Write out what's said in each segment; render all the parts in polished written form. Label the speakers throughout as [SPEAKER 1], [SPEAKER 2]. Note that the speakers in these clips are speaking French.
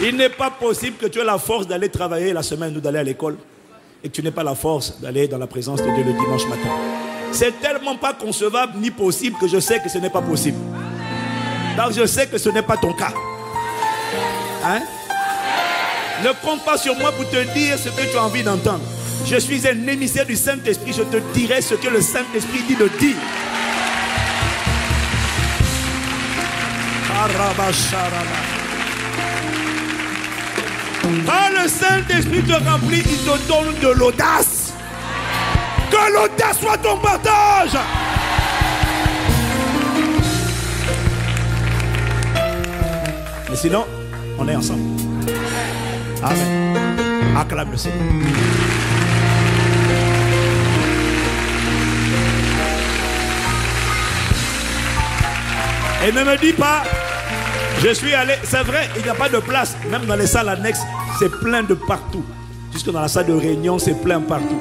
[SPEAKER 1] Il n'est pas possible que tu aies la force d'aller travailler la semaine ou d'aller à l'école et que tu n'aies pas la force d'aller dans la présence de Dieu le dimanche matin. C'est tellement pas concevable ni possible que je sais que ce n'est pas possible. Donc je sais que ce n'est pas ton cas. Hein? Ne compte pas sur moi pour te dire ce que tu as envie d'entendre. Je suis un émissaire du Saint-Esprit. Je te dirai ce que le Saint-Esprit dit de dire. Quand le Saint-Esprit te remplit, il te donne de l'audace. Que l'audace soit ton partage. Mais sinon, on est ensemble. Amen. Acclame le Seigneur. Et ne me dis pas, je suis allé, c'est vrai, il n'y a pas de place. Même dans les salles annexes, c'est plein de partout. Jusque dans la salle de réunion, c'est plein partout.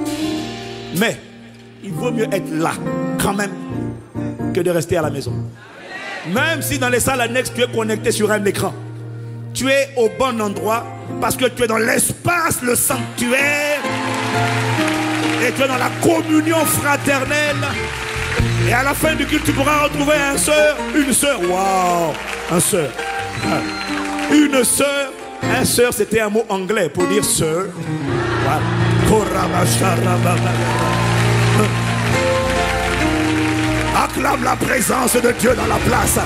[SPEAKER 1] Mais, il vaut mieux être là, quand même, que de rester à la maison. Même si dans les salles annexes, tu es connecté sur un écran. Tu es au bon endroit parce que tu es dans l'espace, le sanctuaire. Et tu es dans la communion fraternelle. Et à la fin du culte, tu pourras retrouver un soeur, une soeur. Waouh, un soeur. Une soeur. Un soeur, c'était un mot anglais pour dire sœur. Voilà. Acclame la présence de Dieu dans la place.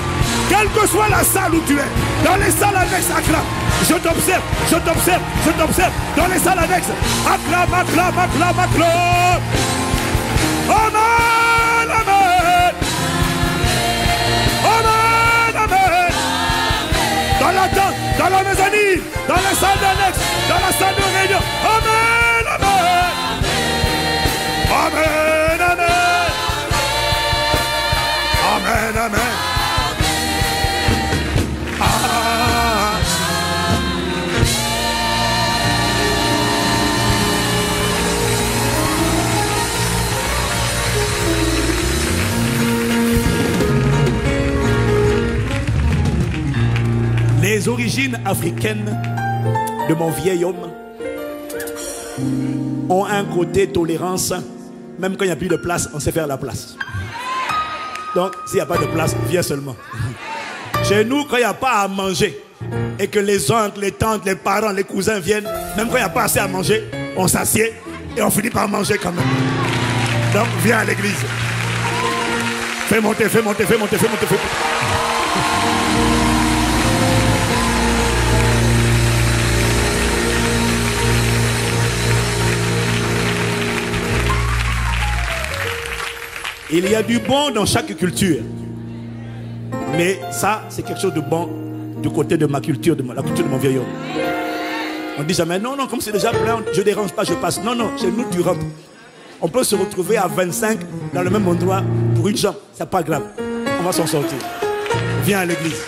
[SPEAKER 1] Quelle que soit la salle où tu es, dans les salles annexes, acclame. Je t'observe, je t'observe, je t'observe. Dans les salles annexes, acclame, acclame, acclame, acclame. Amen, amen. Amen, amen. Dans la tente, dans la mezzanine, dans les salles annexes, dans la salle de réunion. Amen, amen. Amen, amen. Amen, amen. Ah. Les origines africaines de mon vieil homme ont un côté tolérance. Même quand il n'y a plus de place, on sait faire la place. Donc, s'il n'y a pas de place, viens seulement. Chez nous, quand il n'y a pas à manger, et que les oncles, les tantes, les parents, les cousins viennent, même quand il n'y a pas assez à manger, on s'assied et on finit par manger quand même. Donc, viens à l'église. Fais monter, fais monter, fais monter, fais monter, fais monter. Il y a du bon dans chaque culture. Mais ça, c'est quelque chose de bon du côté de ma culture, de la culture de mon vieil homme. On dit jamais, non, non, comme c'est déjà plein, je ne dérange pas, je passe. Non, non, chez nous, tu rentres. On peut se retrouver à 25 dans le même endroit pour une jambe. C'est pas grave. On va s'en sortir. Viens à l'église.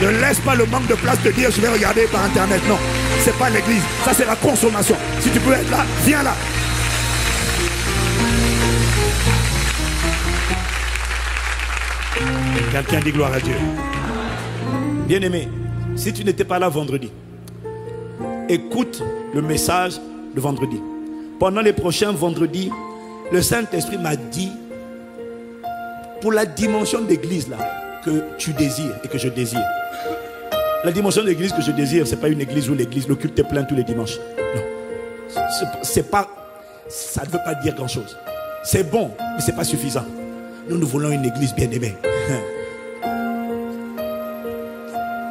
[SPEAKER 1] Ne laisse pas le manque de place te dire, je vais regarder par internet. Non, c'est pas l'église. Ça, c'est la consommation. Si tu peux être là, viens là. Quelqu'un dit gloire à Dieu. Bien-aimé, si tu n'étais pas là vendredi, écoute le message de vendredi. Pendant les prochains vendredis, le Saint-Esprit m'a dit, pour la dimension d'église là, que tu désires et que je désire. La dimension d'église que je désire, ce n'est pas une église où l'église, le culte est plein tous les dimanches. Non. C'est pas, ça ne veut pas dire grand chose. C'est bon, mais ce n'est pas suffisant. Nous voulons une église bien-aimée.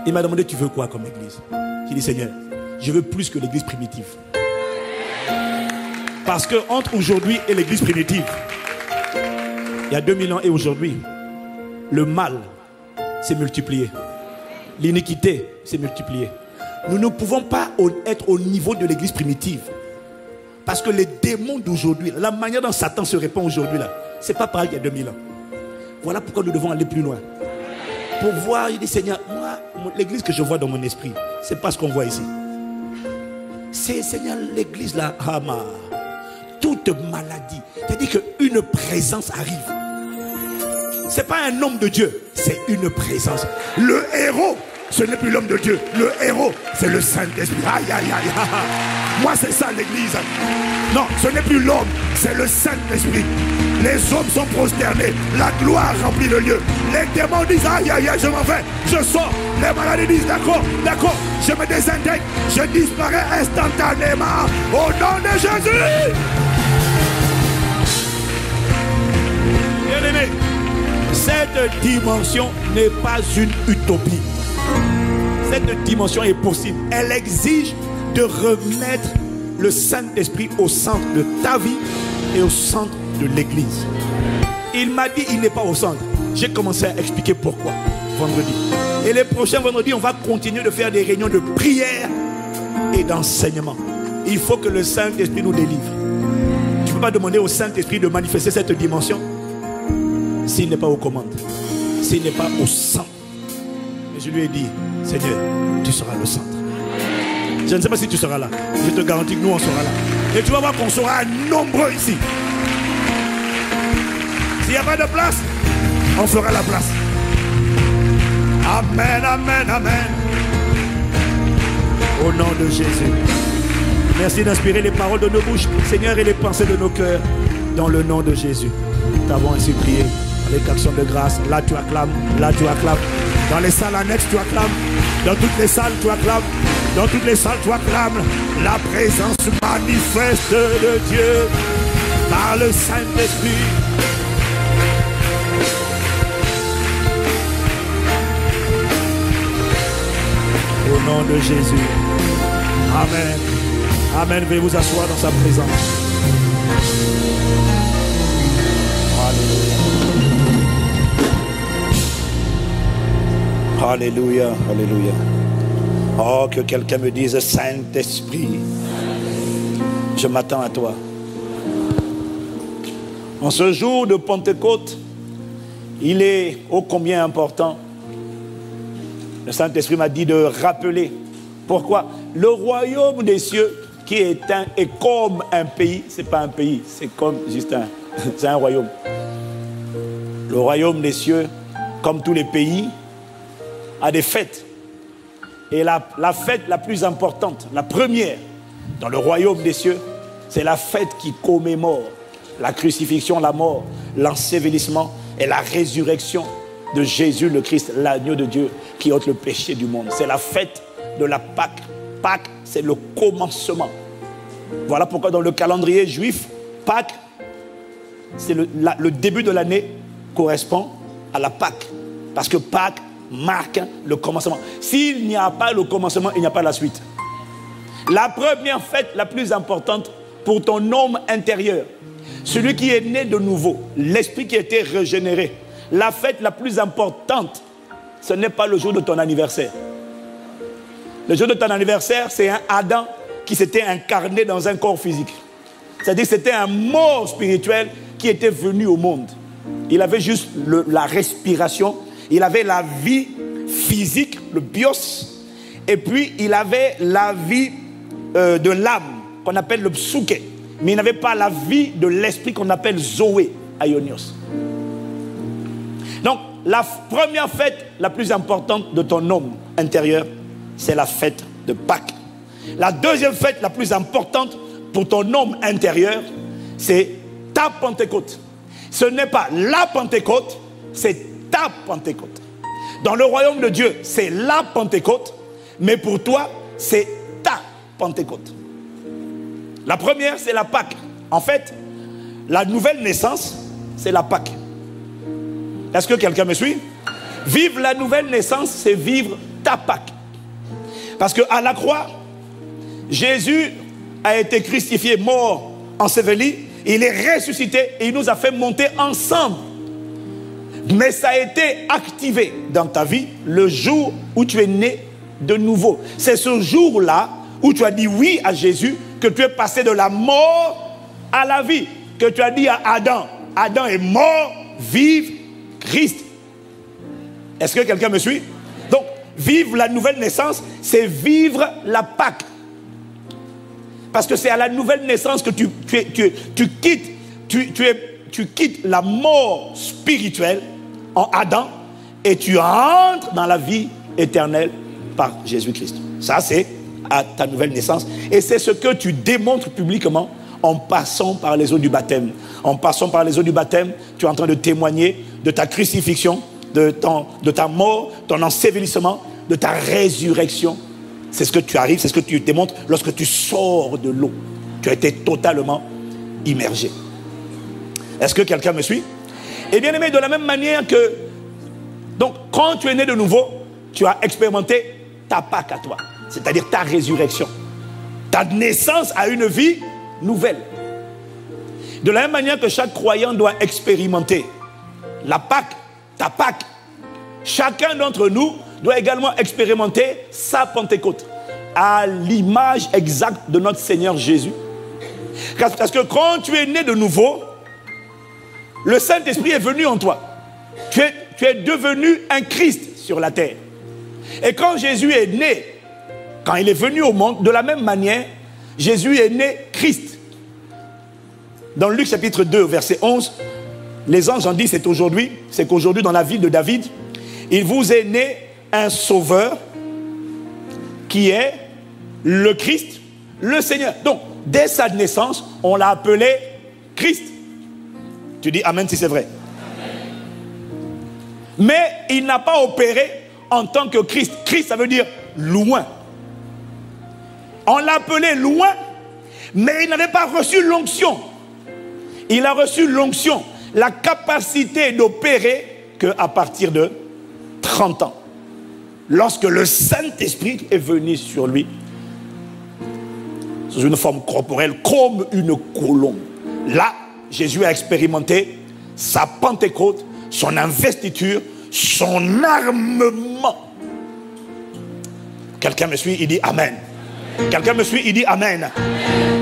[SPEAKER 1] Il m'a demandé, tu veux quoi comme église? J'ai dit, Seigneur, je veux plus que l'église primitive. Parce que entre aujourd'hui et l'église primitive, il y a 2000 ans et aujourd'hui, le mal s'est multiplié. L'iniquité s'est multipliée. Nous ne pouvons pas être au niveau de l'église primitive. Parce que les démons d'aujourd'hui, la manière dont Satan se répand aujourd'hui, là, ce n'est pas pareil qu'il y a 2000 ans. Voilà pourquoi nous devons aller plus loin. Pour voir, il dit, Seigneur, moi, l'église que je vois dans mon esprit, ce n'est pas ce qu'on voit ici. C'est, Seigneur, l'église là, toute maladie. C'est-à-dire qu'une présence arrive. Ce n'est pas un homme de Dieu, c'est une présence. Le héros ce n'est plus l'homme de Dieu. Le héros, c'est le Saint-Esprit. Aïe, aïe, aïe. Moi, c'est ça l'église. Non, ce n'est plus l'homme, c'est le Saint-Esprit. Les hommes sont prosternés. La gloire remplit le lieu. Les démons disent, aïe, aïe, aïe, je m'en vais. Je sors. Les malades disent, d'accord, d'accord. Je me désintègre. Je disparais instantanément. Au nom de Jésus. Bien-aimé, cette dimension n'est pas une utopie. Cette dimension est possible. Elle exige de remettre le Saint-Esprit au centre de ta vie et au centre de l'église. Il m'a dit il n'est pas au centre. J'ai commencé à expliquer pourquoi vendredi. Et les prochains vendredis, on va continuer de faire des réunions de prière et d'enseignement. Il faut que le Saint-Esprit nous délivre. Tu ne peux pas demander au Saint-Esprit de manifester cette dimension s'il n'est pas aux commandes, s'il n'est pas au centre. Et je lui ai dit, Seigneur, tu seras le centre. Je ne sais pas si tu seras là. Je te garantis que nous, on sera là. Et tu vas voir qu'on sera nombreux ici. S'il n'y a pas de place, on fera la place. Amen, amen, amen. Au nom de Jésus. Merci d'inspirer les paroles de nos bouches, Seigneur, et les pensées de nos cœurs. Dans le nom de Jésus. Nous t'avons ainsi prié avec action de grâce. Là, tu acclames. Là, tu acclames. Dans les salles annexes, tu acclames. Dans toutes les salles, tu acclames. Dans toutes les salles, tu acclames la présence manifeste de Dieu par le Saint-Esprit. Au nom de Jésus. Amen. Amen. Veuillez vous asseoir dans sa présence. Alléluia. Alléluia. Alléluia. Oh, que quelqu'un me dise, Saint-Esprit, je m'attends à toi. En ce jour de Pentecôte, il est ô combien important. Le Saint-Esprit m'a dit de rappeler. Pourquoi? Le royaume des cieux qui est comme un pays. Ce n'est pas un pays, c'est comme juste c'est un royaume. Le royaume des cieux, comme tous les pays, a des fêtes. Et la fête la plus importante, la première dans le royaume des cieux, c'est la fête qui commémore la crucifixion, la mort, l'ensevelissement et la résurrection de Jésus le Christ, l'agneau de Dieu qui ôte le péché du monde. C'est la fête de la Pâque. Pâque, c'est le commencement. Voilà pourquoi dans le calendrier juif, Pâque, c'est le début de l'année correspond à la Pâque. Parce que Pâque marque le commencement. S'il n'y a pas le commencement, il n'y a pas la suite. La première fête la plus importante pour ton homme intérieur, celui qui est né de nouveau, l'esprit qui a été régénéré, la fête la plus importante, ce n'est pas le jour de ton anniversaire. Le jour de ton anniversaire, c'est un Adam qui s'était incarné dans un corps physique. C'est-à-dire que c'était un mort spirituel qui était venu au monde. Il avait juste la respiration, il avait la vie physique, le bios, et puis il avait la vie de l'âme, qu'on appelle le psuké. Mais il n'avait pas la vie de l'esprit qu'on appelle Zoé, Aionios. Donc, la première fête la plus importante de ton homme intérieur, c'est la fête de Pâques. La deuxième fête la plus importante pour ton homme intérieur, c'est ta Pentecôte. Ce n'est pas la Pentecôte, c'est ta Pentecôte. Dans le royaume de Dieu, c'est la Pentecôte, mais pour toi, c'est ta Pentecôte. La première, c'est la Pâque. En fait, la nouvelle naissance, c'est la Pâque. Est-ce que quelqu'un me suit? Vivre la nouvelle naissance, c'est vivre ta Pâque. Parce qu'à la croix, Jésus a été crucifié, mort, enseveli. Il est ressuscité et il nous a fait monter ensemble. Mais ça a été activé dans ta vie le jour où tu es né de nouveau. C'est ce jour-là où tu as dit oui à Jésus, que tu es passé de la mort à la vie. Que tu as dit à Adam, Adam est mort, vive Christ. Est-ce que quelqu'un me suit? Donc, vivre la nouvelle naissance, c'est vivre la Pâque. Parce que c'est à la nouvelle naissance que tu quittes la mort spirituelle en Adam et tu entres dans la vie éternelle par Jésus-Christ. Ça, c'est à ta nouvelle naissance. Et c'est ce que tu démontres publiquement en passant par les eaux du baptême. En passant par les eaux du baptême, tu es en train de témoigner de ta crucifixion, de ta mort, ton ensevelissement, de ta résurrection. C'est ce que tu arrives, c'est ce que tu démontres lorsque tu sors de l'eau. Tu as été totalement immergé. Est-ce que quelqu'un me suit? Et bien aimé, de la même manière que, donc, quand tu es né de nouveau, tu as expérimenté ta Pâque à toi, c'est-à-dire ta résurrection, ta naissance à une vie nouvelle. De la même manière que chaque croyant doit expérimenter la Pâque, ta Pâque, chacun d'entre nous doit également expérimenter sa Pentecôte à l'image exacte de notre Seigneur Jésus. Parce que quand tu es né de nouveau, le Saint-Esprit est venu en toi. Tu es devenu un Christ sur la terre. Et quand Jésus est né, quand il est venu au monde, de la même manière, Jésus est né Christ. Dans Luc chapitre 2, verset 11, les anges ont dit, c'est qu'aujourd'hui dans la ville de David, il vous est né un sauveur qui est le Christ, le Seigneur. Donc, dès sa naissance, on l'a appelé Christ. Tu dis Amen si c'est vrai. Amen. Mais il n'a pas opéré en tant que Christ. Christ, ça veut dire loin. On l'a appelé loin, mais il n'avait pas reçu l'onction. Il a reçu l'onction, la capacité d'opérer qu'à partir de 30 ans. Lorsque le Saint-Esprit est venu sur lui, sous une forme corporelle, comme une colombe. Là, Jésus a expérimenté sa Pentecôte, son investiture, son armement. Quelqu'un me suit, il dit Amen. Quelqu'un me suit, il dit Amen.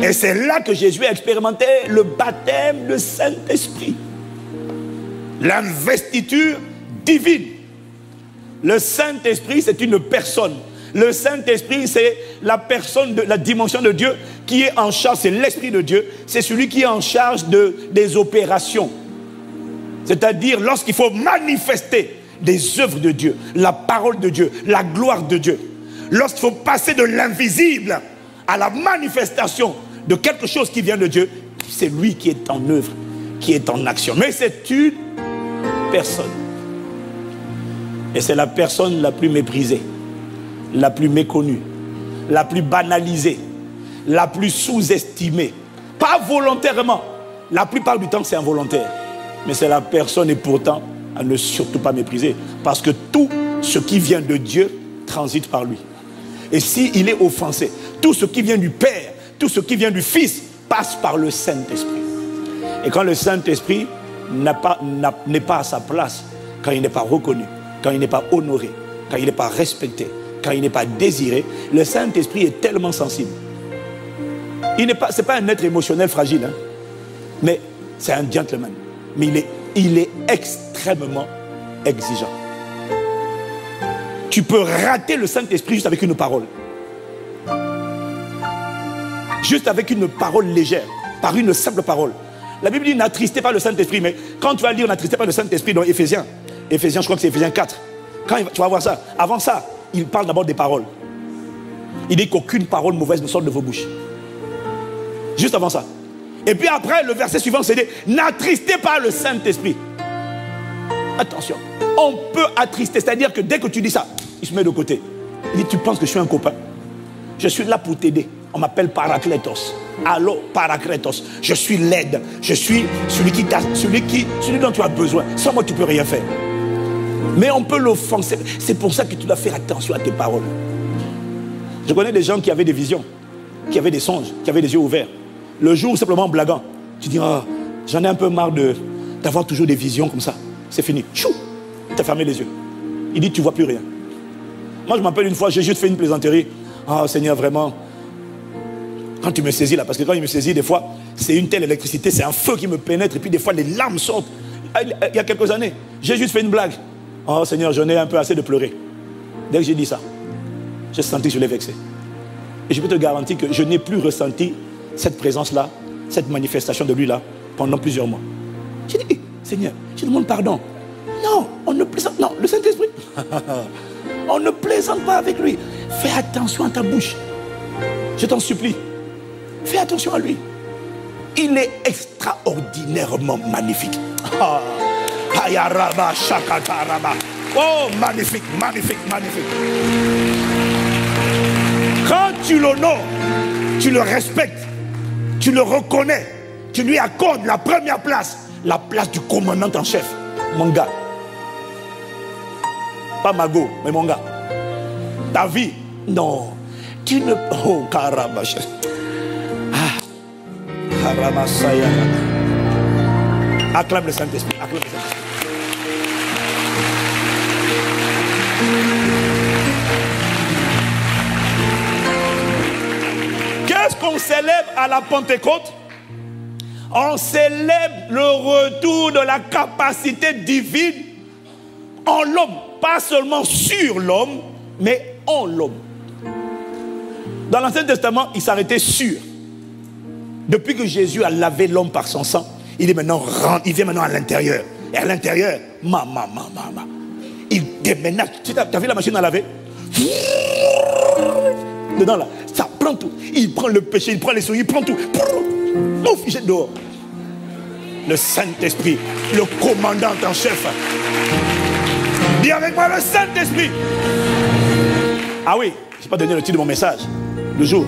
[SPEAKER 1] Et c'est là que Jésus a expérimenté le baptême de Saint-Esprit. L'investiture divine. Le Saint-Esprit, c'est une personne. Le Saint-Esprit, c'est la personne, la dimension de Dieu qui est en charge, c'est l'Esprit de Dieu. C'est celui qui est en charge des opérations. C'est-à-dire lorsqu'il faut manifester des œuvres de Dieu, la parole de Dieu, la gloire de Dieu. Lorsqu'il faut passer de l'invisible à la manifestation de quelque chose qui vient de Dieu, c'est lui qui est en œuvre, qui est en action. Mais c'est une personne. Et c'est la personne la plus méprisée, la plus méconnue, la plus banalisée, la plus sous-estimée. Pas volontairement. La plupart du temps, c'est involontaire. Mais c'est la personne et pourtant, à ne surtout pas mépriser. Parce que tout ce qui vient de Dieu transite par lui. Et s'il est offensé, tout ce qui vient du Père, tout ce qui vient du Fils, passe par le Saint-Esprit. Et quand le Saint-Esprit n'est pas à sa place, quand il n'est pas reconnu, quand il n'est pas honoré, quand il n'est pas respecté, quand il n'est pas désiré, le Saint-Esprit est tellement sensible. Ce n'est pas un être émotionnel fragile, hein, mais c'est un gentleman. Mais il est extrêmement exigeant. Tu peux rater le Saint-Esprit juste avec une parole. Juste avec une parole légère, par une simple parole. La Bible dit n'attristez pas le Saint-Esprit, mais quand tu vas lire n'attristez pas le Saint-Esprit dans Éphésiens, je crois que c'est Éphésiens 4. Quand tu vas voir ça, avant ça, il parle d'abord des paroles. Il dit qu'aucune parole mauvaise ne sort de vos bouches. Juste avant ça. Et puis après, le verset suivant, c'est dit n'attristez pas le Saint-Esprit. Attention, on peut attrister, c'est-à-dire que dès que tu dis ça, il se met de côté. Il dit tu penses que je suis un copain? Je suis là pour t'aider. On m'appelle Parakletos. Allô, Parakletos. Je suis l'aide. Je suis celui dont tu as besoin. Sans moi, tu ne peux rien faire. Mais on peut l'offenser. C'est pour ça que tu dois faire attention à tes paroles. Je connais des gens qui avaient des visions, qui avaient des songes, qui avaient des yeux ouverts. Le jour, simplement blaguant, tu dis, oh, j'en ai un peu marre d'avoir toujours des visions comme ça. C'est fini. Chou, tu as fermé les yeux. Il dit, tu ne vois plus rien. Moi, je m'appelle une fois, j'ai juste fait une plaisanterie. Ah, Seigneur, vraiment, quand tu me saisis là, parce que quand il me saisit, des fois, c'est une telle électricité, c'est un feu qui me pénètre, et puis des fois, les larmes sortent. Il y a quelques années, j'ai juste fait une blague. Oh Seigneur, j'en ai un peu assez de pleurer. Dès que j'ai dit ça, j'ai senti que je l'ai vexé. Et je peux te garantir que je n'ai plus ressenti cette présence-là, cette manifestation de lui-là, pendant plusieurs mois. J'ai dit, Seigneur, je demande pardon. Non, on ne plaisante. Non, le Saint-Esprit. On ne plaisante pas avec lui. Fais attention à ta bouche. Je t'en supplie. Fais attention à lui. Il est extraordinairement magnifique. Ah. Oh, magnifique, magnifique, magnifique. Quand tu l'honores, tu le respectes, tu le reconnais, tu lui accordes la première place, la place du commandant en chef. Mon gars. Pas Mago, mais mon gars. Ta vie, non. Tu ne... Oh, Karamash. Ah. Karamasaya. Acclame le Saint-Esprit. Acclame le Saint-Esprit. Qu'est-ce qu'on célèbre à la Pentecôte? On célèbre le retour de la capacité divine en l'homme. Pas seulement sur l'homme, mais en l'homme. Dans l'Ancien Testament, il s'arrêtait sur. Depuis que Jésus a lavé l'homme par son sang, il vient maintenant à l'intérieur. Et à l'intérieur, il déménage. Tu as vu la machine à laver? Dedans là, ça prend tout. Il prend le péché, il prend les souillures, il prend tout. Pouf, il jette dehors. Le Saint-Esprit, le commandant en chef. Dis avec moi, le Saint-Esprit. Ah oui, je n'ai pas donné le titre de mon message le jour.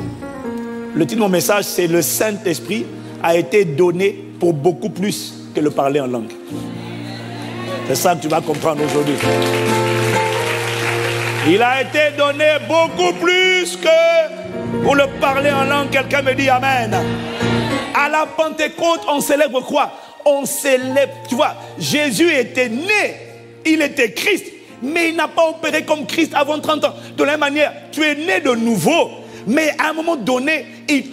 [SPEAKER 1] Le titre de mon message, c'est le Saint-Esprit a été donné pour beaucoup plus que le parler en langue. C'est ça que tu vas comprendre aujourd'hui. Il a été donné beaucoup plus que pour le parler en langue. Quelqu'un me dit Amen. À la Pentecôte, on célèbre quoi? On célèbre, tu vois, Jésus était né. Il était Christ, mais il n'a pas opéré comme Christ avant 30 ans. De la même manière, tu es né de nouveau, mais à un moment donné, il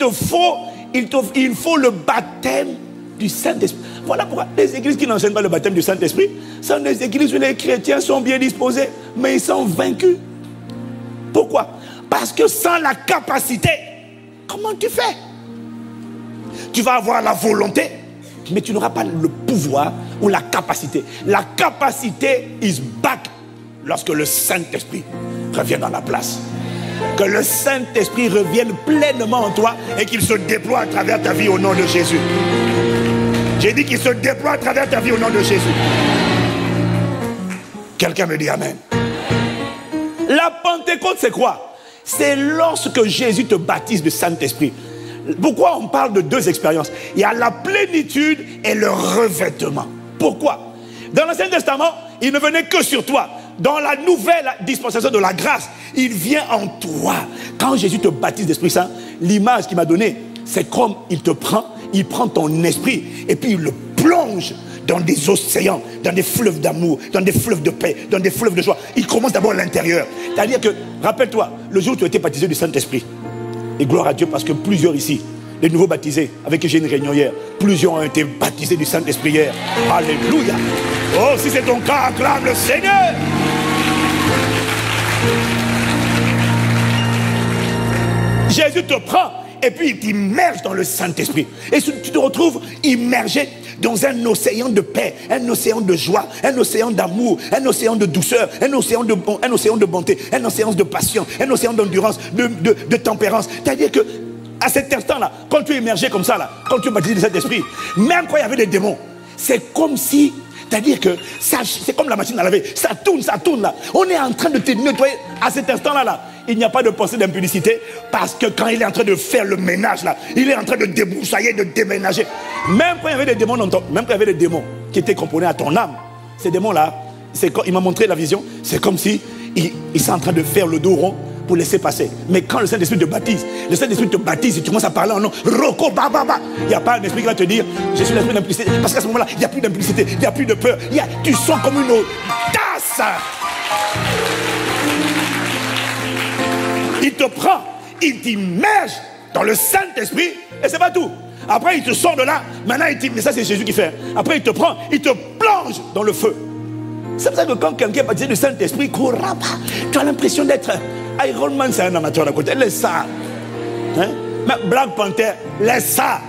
[SPEAKER 1] faut le baptême du Saint-Esprit. Voilà pourquoi les églises qui n'enseignent pas le baptême du Saint-Esprit sont des églises où les chrétiens sont bien disposés, mais ils sont vaincus. Pourquoi? Parce que sans la capacité, comment tu fais? Tu vas avoir la volonté, mais tu n'auras pas le pouvoir ou la capacité. La capacité is back lorsque le Saint-Esprit revient dans la place. Que le Saint-Esprit revienne pleinement en toi et qu'il se déploie à travers ta vie au nom de Jésus. J'ai dit qu'il se déploie à travers ta vie au nom de Jésus. Quelqu'un me dit Amen. La Pentecôte, c'est quoi? C'est lorsque Jésus te baptise de Saint-Esprit. Pourquoi on parle de deux expériences? Il y a la plénitude et le revêtement. Pourquoi? Dans l'Ancien Testament, il ne venait que sur toi. Dans la nouvelle dispensation de la grâce, il vient en toi. Quand Jésus te baptise d'Esprit Saint, l'image qu'il m'a donnée, c'est comme il te prend, il prend ton esprit et puis il le plonge dans des océans, dans des fleuves d'amour, dans des fleuves de paix, dans des fleuves de joie. Il commence d'abord à l'intérieur. C'est-à-dire que, rappelle-toi, le jour où tu as été baptisé du Saint-Esprit, et gloire à Dieu parce que plusieurs ici, les nouveaux baptisés, avec qui j'ai une réunion hier, plusieurs ont été baptisés du Saint-Esprit hier. Alléluia. Oh, si c'est ton cas, acclame le Seigneur. Jésus te prend et puis il t'immerge dans le Saint-Esprit. Et tu te retrouves immergé dans un océan de paix, un océan de joie, un océan d'amour, un océan de douceur, un océan de bonté, un océan de patience, un océan d'endurance, de tempérance. C'est-à-dire que à cet instant-là, quand tu es immergé comme ça, là, quand tu es baptisé de cet esprit, même quand il y avait des démons, c'est comme si, c'est-à-dire que c'est comme la machine à laver, ça tourne là. On est en train de te nettoyer à cet instant-là. Là. Il n'y a pas de pensée d'impudicité parce que quand il est en train de faire le ménage là, il est en train de débroussailler, de déménager. Même quand il y avait des démons même quand il y avait des démons qui étaient composés à ton âme, ces démons-là, il m'a montré la vision, c'est comme si il sont en train de faire le dos rond pour laisser passer. Mais quand le Saint-Esprit te baptise, et tu commences à parler en nom, Roko, Baba, il n'y a pas un esprit qui va te dire, je suis l'esprit d'impudicité. Parce qu'à ce moment-là, il n'y a plus d'impudicité, il n'y a plus de peur. Tu sens comme une tasse. Il te prend, il t'immerge dans le Saint-Esprit et c'est pas tout. Après, il te sort de là. Maintenant, mais ça, c'est Jésus qui fait. Après, il te prend, il te plonge dans le feu. C'est pour ça que quand quelqu'un est baptisé du Saint-Esprit, tu as l'impression d'être Iron Man, c'est un amateur à côté. Laisse ça. Hein? Black Panther, laisse ça.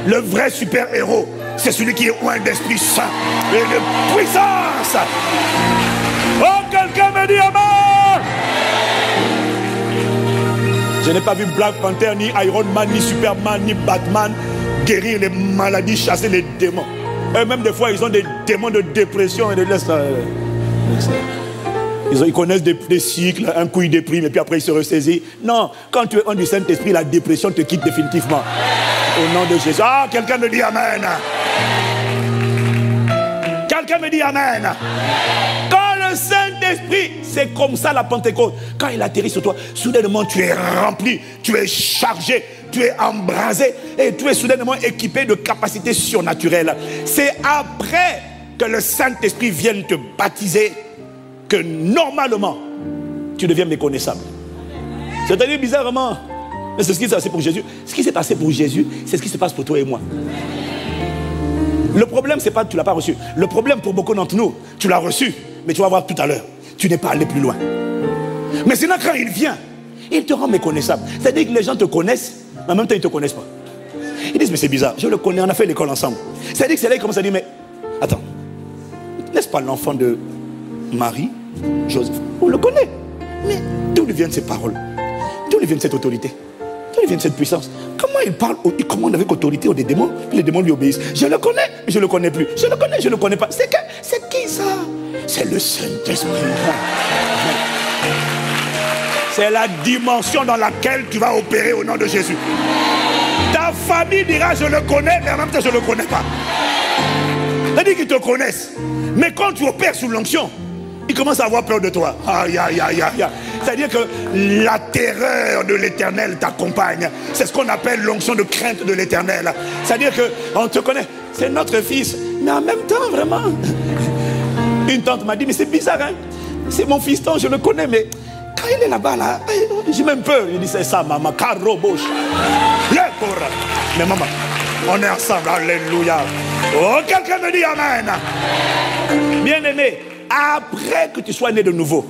[SPEAKER 1] Le vrai super-héros, c'est celui qui est oint d'Esprit Saint et de puissance. Oh, quelqu'un me dit Amen. Je n'ai pas vu Black Panther, ni Iron Man, ni Superman, ni Batman guérir les maladies, chasser les démons. Eux-mêmes, des fois, ils ont des démons de dépression et de laisse. Ils connaissent des cycles, un coup ils dépriment et puis après ils se ressaisissent. Non, quand tu es un du Saint-Esprit, la dépression te quitte définitivement. Au nom de Jésus. Ah, quelqu'un me dit Amen. Quelqu'un me dit Amen. Quand le Saint-Esprit, c'est comme ça la Pentecôte. Quand il atterrit sur toi, soudainement tu es rempli, tu es chargé, tu es embrasé et tu es soudainement équipé de capacités surnaturelles. C'est après que le Saint-Esprit vienne te baptiser que normalement tu deviens méconnaissable. C'est-à-dire bizarrement, mais c'est ce qui s'est passé pour Jésus. Ce qui s'est passé pour Jésus, c'est ce qui se passe pour toi et moi. Le problème, c'est pas que tu ne l'as pas reçu. Le problème pour beaucoup d'entre nous, tu l'as reçu, mais tu vas voir tout à l'heure, tu n'es pas allé plus loin. Mais sinon, quand il vient, il te rend méconnaissable. C'est-à-dire que les gens te connaissent, mais en même temps, ils ne te connaissent pas. Ils disent, mais c'est bizarre, je le connais, on a fait l'école ensemble. C'est-à-dire que c'est là qu'ils commencent à dire, mais attends, n'est-ce pas l'enfant de Marie, Joseph? On le connaît. Mais d'où lui viennent ces paroles? D'où lui viennent cette autorité? D'où lui vient cette puissance? Comment il parle? Il commande avec autorité aux démons, puis les démons lui obéissent. Je le connais, mais je ne le connais plus. Je le connais, je ne le connais pas. C'est qui ça? C'est le Saint-Esprit. C'est la dimension dans laquelle tu vas opérer au nom de Jésus. Ta famille dira je le connais, mais en même temps je ne le connais pas. C'est-à-dire qu'ils te connaissent. Mais quand tu opères sous l'onction, ils commencent à avoir peur de toi. Aïe, aïe, aïe, aïe. C'est-à-dire que la terreur de l'Éternel t'accompagne. C'est ce qu'on appelle l'onction de crainte de l'Éternel. C'est-à-dire qu'on te connaît. C'est notre fils. Mais en même temps, vraiment. Une tante m'a dit, mais c'est bizarre, hein. C'est mon fiston, je le connais, mais quand il est là-bas, là, j'ai même peur. Il dit, c'est ça, maman. Caroboche. Mais maman, on est ensemble. Alléluia. Oh, quelqu'un me dit Amen. Bien-aimé, après que tu sois né de nouveau,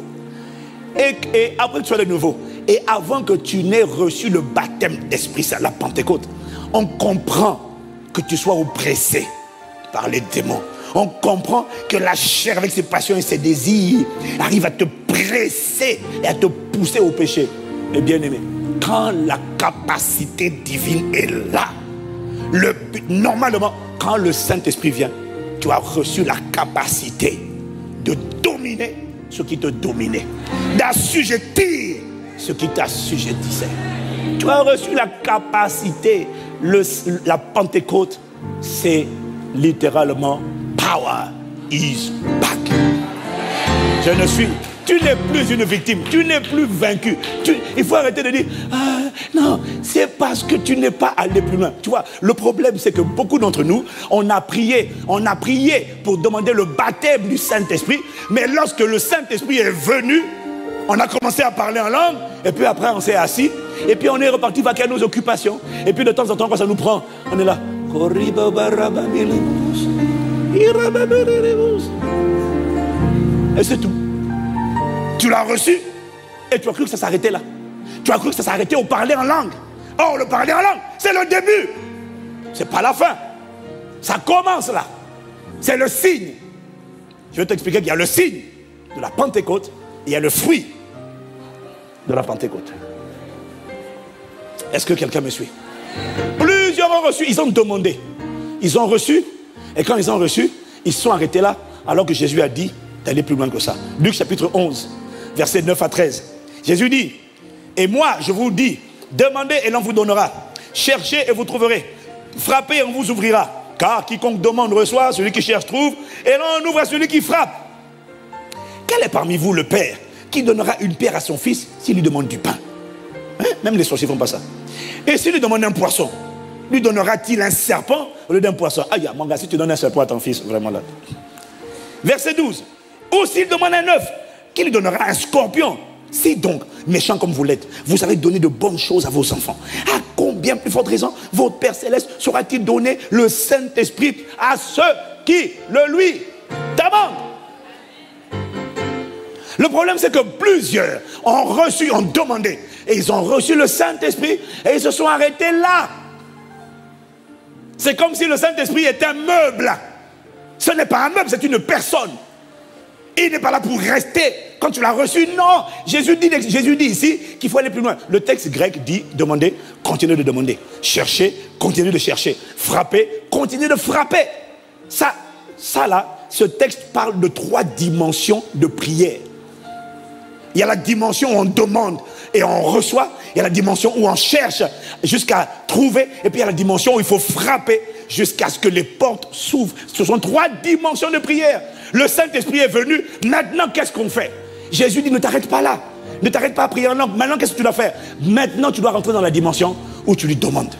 [SPEAKER 1] et après que tu sois né de nouveau, et avant que tu n'aies reçu le baptême d'esprit, c'est la Pentecôte, on comprend que tu sois oppressé par les démons. On comprend que la chair avec ses passions et ses désirs arrive à te presser et à te pousser au péché. Et bien aimé, quand la capacité divine est là, normalement, quand le Saint-Esprit vient, tu as reçu la capacité de dominer ce qui te dominait, d'assujettir ce qui t'assujettissait. Tu as reçu la capacité. La Pentecôte, c'est littéralement power is back. Tu n'es plus une victime, tu n'es plus vaincu. Il faut arrêter de dire, ah, non, c'est parce que tu n'es pas allé plus loin. Tu vois, le problème c'est que beaucoup d'entre nous, on a prié pour demander le baptême du Saint-Esprit, mais lorsque le Saint-Esprit est venu, on a commencé à parler en langue, et puis après on s'est assis, et puis on est reparti vaquer à nos occupations, et puis de temps en temps quand ça nous prend, on est là. Et c'est tout. Tu l'as reçu et tu as cru que ça s'arrêtait là. Tu as cru que ça s'arrêtait au parler en langue. Or, le parler en langue, c'est le début. C'est pas la fin. Ça commence là. C'est le signe. Je vais t'expliquer qu'il y a le signe de la Pentecôte et il y a le fruit de la Pentecôte. Est-ce que quelqu'un me suit? Plusieurs ont reçu, ils ont demandé. Ils ont reçu, et quand ils ont reçu, ils se sont arrêtés là, alors que Jésus a dit d'aller plus loin que ça. Luc chapitre 11, versets 9 à 13. Jésus dit, et moi je vous dis, demandez et l'on vous donnera. Cherchez et vous trouverez. Frappez et on vous ouvrira. Car quiconque demande reçoit, celui qui cherche trouve, et l'on ouvre à celui qui frappe. Quel est parmi vous le père qui donnera une pierre à son fils s'il lui demande du pain? Hein? Même les sorciers ne font pas ça. Et s'il lui demande un poisson, lui donnera-t-il un serpent au lieu d'un poisson? Aïe, mon gars, si tu donnes un serpent à ton fils, vraiment là. Verset 12. Ou s'il demande un œuf, qui lui donnera un scorpion? Si donc, méchant comme vous l'êtes, vous savez donner de bonnes choses à vos enfants, à combien plus forte raison votre Père Céleste saura-t-il donner le Saint-Esprit à ceux qui le lui demandent? Le problème c'est que plusieurs ont reçu, ont demandé, et ils ont reçu le Saint-Esprit et ils se sont arrêtés là. C'est comme si le Saint-Esprit était un meuble. Ce n'est pas un meuble, c'est une personne. Il n'est pas là pour rester. Quand tu l'as reçu, non. Jésus dit ici qu'il faut aller plus loin. Le texte grec dit demander, continuez de demander. Chercher, continuez de chercher. Frapper, continuez de frapper. Ça là, ce texte parle de 3 dimensions de prière. Il y a la dimension où on demande et on reçoit. Il y a la dimension où on cherche jusqu'à trouver. Et puis il y a la dimension où il faut frapper jusqu'à ce que les portes s'ouvrent. Ce sont 3 dimensions de prière. Le Saint-Esprit est venu. Maintenant, qu'est-ce qu'on fait? Jésus dit, ne t'arrête pas là. Ne t'arrête pas à prier en langue. Maintenant, qu'est-ce que tu dois faire? Maintenant, tu dois rentrer dans la dimension où tu lui demandes.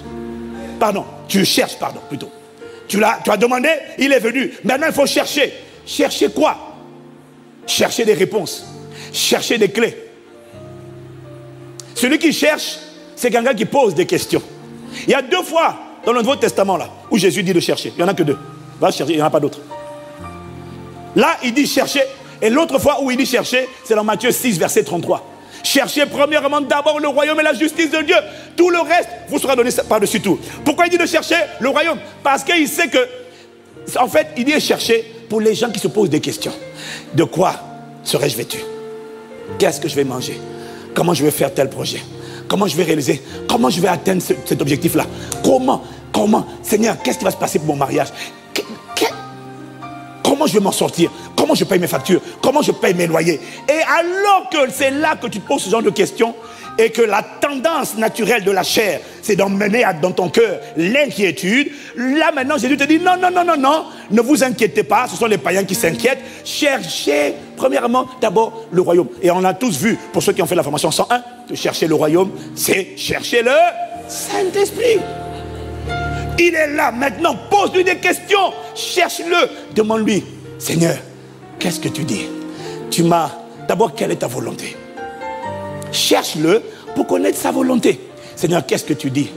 [SPEAKER 1] Pardon, tu cherches, plutôt. Tu as demandé, il est venu. Maintenant, il faut chercher. Chercher quoi? Chercher des réponses. Chercher des clés. Celui qui cherche, c'est quelqu'un qui pose des questions. Il y a 2 fois dans le Nouveau Testament là, où Jésus dit de chercher. Il n'y en a que 2. Va chercher, il n'y en a pas d'autres. Là, il dit chercher. Et l'autre fois où il dit chercher, c'est dans Matthieu 6, verset 33. Cherchez premièrement d'abord le royaume et la justice de Dieu. Tout le reste vous sera donné par-dessus tout. Pourquoi il dit de chercher le royaume? Parce qu'il sait que, en fait, il dit de chercher pour les gens qui se posent des questions. De quoi serais-je vêtu? Qu'est-ce que je vais manger? Comment je vais faire tel projet? Comment je vais réaliser? Comment je vais atteindre cet objectif-là? Comment? Seigneur, qu'est-ce qui va se passer pour mon mariage? Comment je vais m'en sortir? Comment je paye mes factures? Comment je paye mes loyers? Et alors que c'est là que tu te poses ce genre de questions et que la tendance naturelle de la chair, c'est d'emmener dans ton cœur l'inquiétude. Là maintenant, Jésus te dit non, ne vous inquiétez pas, ce sont les païens qui s'inquiètent. Cherchez premièrement d'abord le royaume. Et on a tous vu, pour ceux qui ont fait la formation 101, de chercher le royaume, c'est chercher le Saint-Esprit. Il est là maintenant, pose-lui des questions, cherche-le, demande-lui, Seigneur, qu'est-ce que tu dis? D'abord, quelle est ta volonté? Cherche-le pour connaître sa volonté. Seigneur, qu'est-ce que tu dis?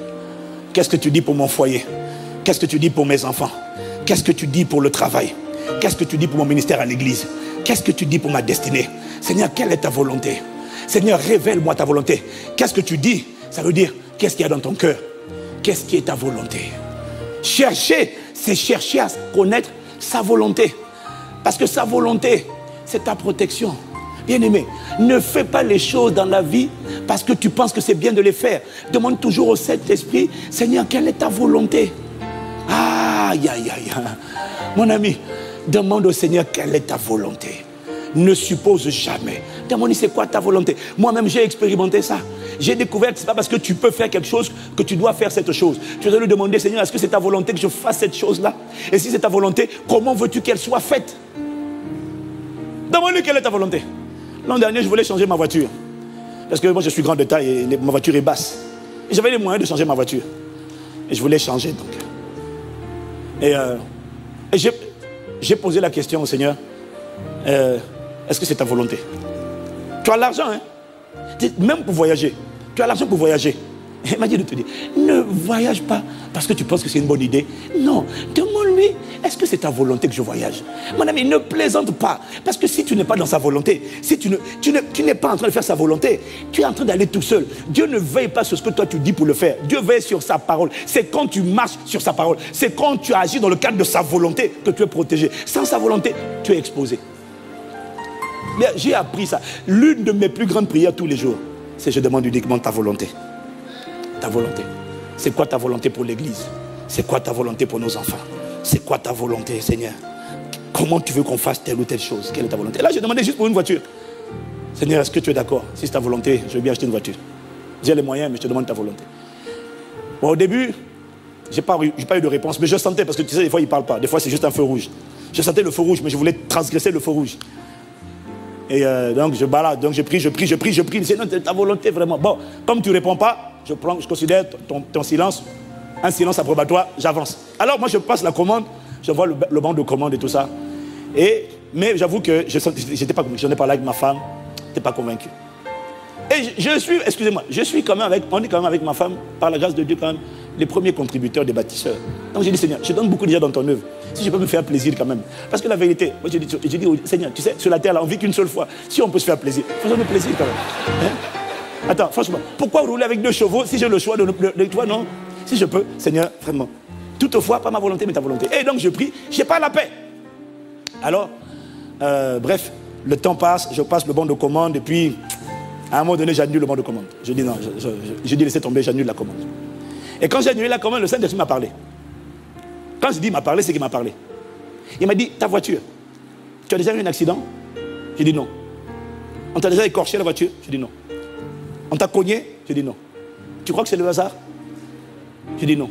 [SPEAKER 1] Qu'est-ce que tu dis pour mon foyer? Qu'est-ce que tu dis pour mes enfants? Qu'est-ce que tu dis pour le travail? Qu'est-ce que tu dis pour mon ministère à l'église? Qu'est-ce que tu dis pour ma destinée? Seigneur, quelle est ta volonté? Seigneur, révèle-moi ta volonté. Qu'est-ce que tu dis? Ça veut dire, qu'est-ce qu'il y a dans ton cœur? Qu'est-ce qui est ta volonté? Chercher, c'est chercher à connaître sa volonté. Parce que sa volonté, c'est ta protection. Bien-aimé, ne fais pas les choses dans la vie parce que tu penses que c'est bien de les faire. Demande toujours au Saint-Esprit, Seigneur, quelle est ta volonté? Aïe. Mon ami, demande au Seigneur quelle est ta volonté. Ne suppose jamais. Demande, c'est quoi ta volonté? Moi-même, j'ai expérimenté ça. J'ai découvert que ce n'est pas parce que tu peux faire quelque chose que tu dois faire cette chose. Tu dois lui demander, Seigneur, est-ce que c'est ta volonté que je fasse cette chose-là? Et si c'est ta volonté, comment veux-tu qu'elle soit faite? Demande-lui quelle est ta volonté. L'an dernier, je voulais changer ma voiture. Parce que moi, je suis grand de taille et ma voiture est basse. Et j'avais les moyens de changer ma voiture. Et je voulais changer, donc. Et j'ai posé la question au Seigneur, est-ce que c'est ta volonté? Tu as l'argent, hein? Même pour voyager. Tu as l'argent pour voyager. Il m'a dit de te dire, ne voyage pas parce que tu penses que c'est une bonne idée. Non, demande-lui, est-ce que c'est ta volonté que je voyage? Mon ami, ne plaisante pas. Parce que si tu n'es pas dans sa volonté, si tu n'es pas en train de faire sa volonté, tu es en train d'aller tout seul. Dieu ne veille pas sur ce que toi tu dis pour le faire. Dieu veille sur sa parole. C'est quand tu marches sur sa parole. C'est quand tu agis dans le cadre de sa volonté que tu es protégé. Sans sa volonté, tu es exposé. Mais j'ai appris ça. L'une de mes plus grandes prières tous les jours, c'est je demande uniquement ta volonté. Ta volonté. C'est quoi ta volonté pour l'église? C'est quoi ta volonté pour nos enfants? C'est quoi ta volonté, Seigneur? Comment tu veux qu'on fasse telle ou telle chose? Quelle est ta volonté? Là, j'ai demandé juste pour une voiture. Seigneur, est-ce que tu es d'accord? Si c'est ta volonté, je veux bien acheter une voiture. J'ai les moyens, mais je te demande ta volonté. Bon, au début, je n'ai pas eu de réponse, mais je sentais, parce que tu sais, des fois, il ne parle pas. Des fois, c'est juste un feu rouge. Je sentais le feu rouge, mais je voulais transgresser le feu rouge. Et donc, je balade, donc je prie. C'est ta volonté vraiment. Bon, comme tu ne réponds pas, je considère ton silence un silence approbatoire, j'avance. Alors, moi, je passe la commande, je vois le banc de commande et tout ça. Mais j'avoue que je n'ai pas là avec ma femme, je n'étais pas convaincu. Et je suis quand même on est quand même avec ma femme, par la grâce de Dieu, quand même, les premiers contributeurs des bâtisseurs. Donc j'ai dit, Seigneur, je donne beaucoup déjà dans ton œuvre. Si je peux me faire plaisir quand même. Parce que la vérité, moi j'ai dit, Seigneur, tu sais, sur la terre, là, on vit qu'une seule fois. Si on peut se faire plaisir, faisons-nous plaisir quand même. Hein? Attends, franchement, pourquoi rouler avec 2 chevaux si j'ai le choix de toi, non? Si je peux, Seigneur, vraiment. Toutefois, pas ma volonté, mais ta volonté. Et donc je prie, je n'ai pas la paix. Alors, bref, Le temps passe, je passe le bon de commande et puis, à un moment donné, j'annule le bon de commande. Je dis non, je dis laissez tomber, j'annule la commande. Et quand j'ai annulé la commande, le Saint-Esprit m'a parlé. Quand je dis il m'a parlé, c'est qu'il m'a parlé. Il m'a dit, ta voiture, tu as déjà eu un accident? J'ai dit non. On t'a déjà écorché la voiture? J'ai dit non. On t'a cogné? J'ai dit non. Tu crois que c'est le hasard? J'ai dit non.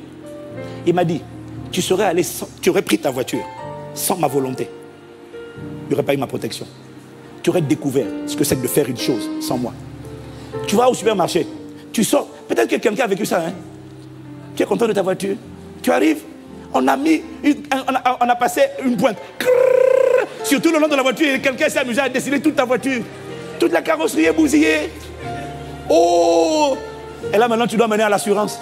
[SPEAKER 1] Il m'a dit, tu aurais pris ta voiture sans ma volonté. Il n'y aurait pas eu ma protection. Tu aurais découvert ce que c'est que de faire une chose sans moi. Tu vas au supermarché, tu sors, peut-être que quelqu'un a vécu ça, hein? Tu es content de ta voiture, tu arrives, on a passé une pointe. Sur tout le long de la voiture, quelqu'un s'est amusé à dessiner toute ta voiture. Toute la carrosserie est bousillée. Oh! Et là maintenant tu dois mener à l'assurance.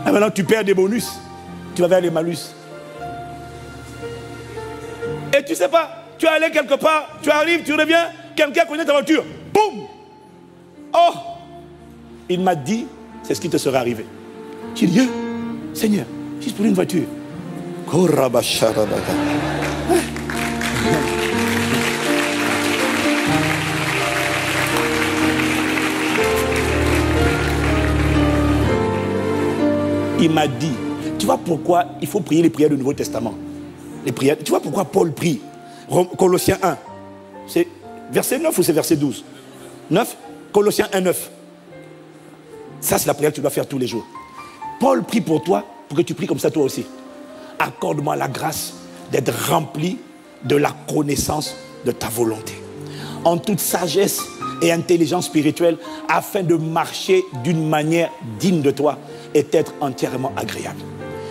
[SPEAKER 1] Et maintenant tu perds des bonus. Tu vas vers les malus. Et tu sais pas, tu es allé quelque part, tu arrives, tu reviens, quelqu'un connaît ta voiture. Boum! Oh! Il m'a dit, c'est ce qui te serait arrivé. J'ai dit, Seigneur, juste pour une voiture. Il m'a dit, tu vois pourquoi il faut prier les prières du Nouveau Testament. Les prières, tu vois pourquoi Paul prie. Colossiens 1. C'est verset 9 ou c'est verset 12? 9. Colossiens 1, 9. Ça, c'est la prière que tu dois faire tous les jours. Paul prie pour toi, pour que tu pries comme ça toi aussi. Accorde-moi la grâce d'être rempli de la connaissance de ta volonté. En toute sagesse et intelligence spirituelle, afin de marcher d'une manière digne de toi et d'être entièrement agréable.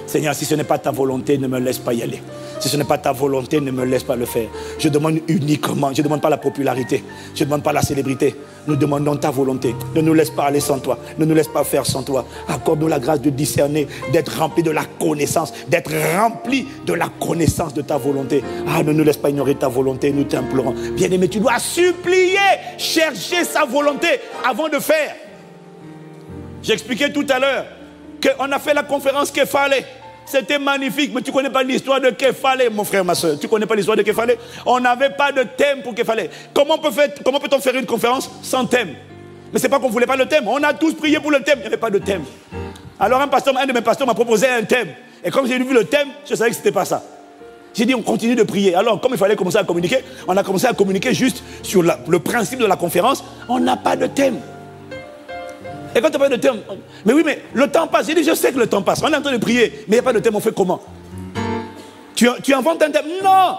[SPEAKER 1] Seigneur, si ce n'est pas ta volonté, ne me laisse pas y aller. Si ce n'est pas ta volonté, ne me laisse pas le faire. Je demande uniquement, je ne demande pas la popularité, je ne demande pas la célébrité. Nous demandons ta volonté. Ne nous laisse pas aller sans toi, ne nous laisse pas faire sans toi. Accorde-nous la grâce de discerner, d'être rempli de la connaissance, d'être rempli de la connaissance de ta volonté. Ah, ne nous laisse pas ignorer ta volonté, nous t'implorons. Bien-aimé, tu dois supplier, chercher sa volonté avant de faire. J'expliquais tout à l'heure qu'on a fait la conférence Képhale. C'était magnifique, mais tu ne connais pas l'histoire de Képhale, mon frère, ma soeur. Tu ne connais pas l'histoire de Képhale? On n'avait pas de thème pour Képhale. Comment peut-on faire une conférence sans thème? Mais ce n'est pas qu'on ne voulait pas le thème. On a tous prié pour le thème. Il n'y avait pas de thème. Alors un de mes pasteurs m'a proposé un thème. Et comme j'ai vu le thème, je savais que ce n'était pas ça. J'ai dit, on continue de prier. Alors, comme il fallait commencer à communiquer, on a commencé à communiquer juste sur le principe de la conférence. On n'a pas de thème. Et quand tu n'as pas de thème, mais oui, mais le temps passe. J'ai dit, je sais que le temps passe. On est en train de prier, mais il n'y a pas de thème, on fait comment? Tu inventes un thème? Non!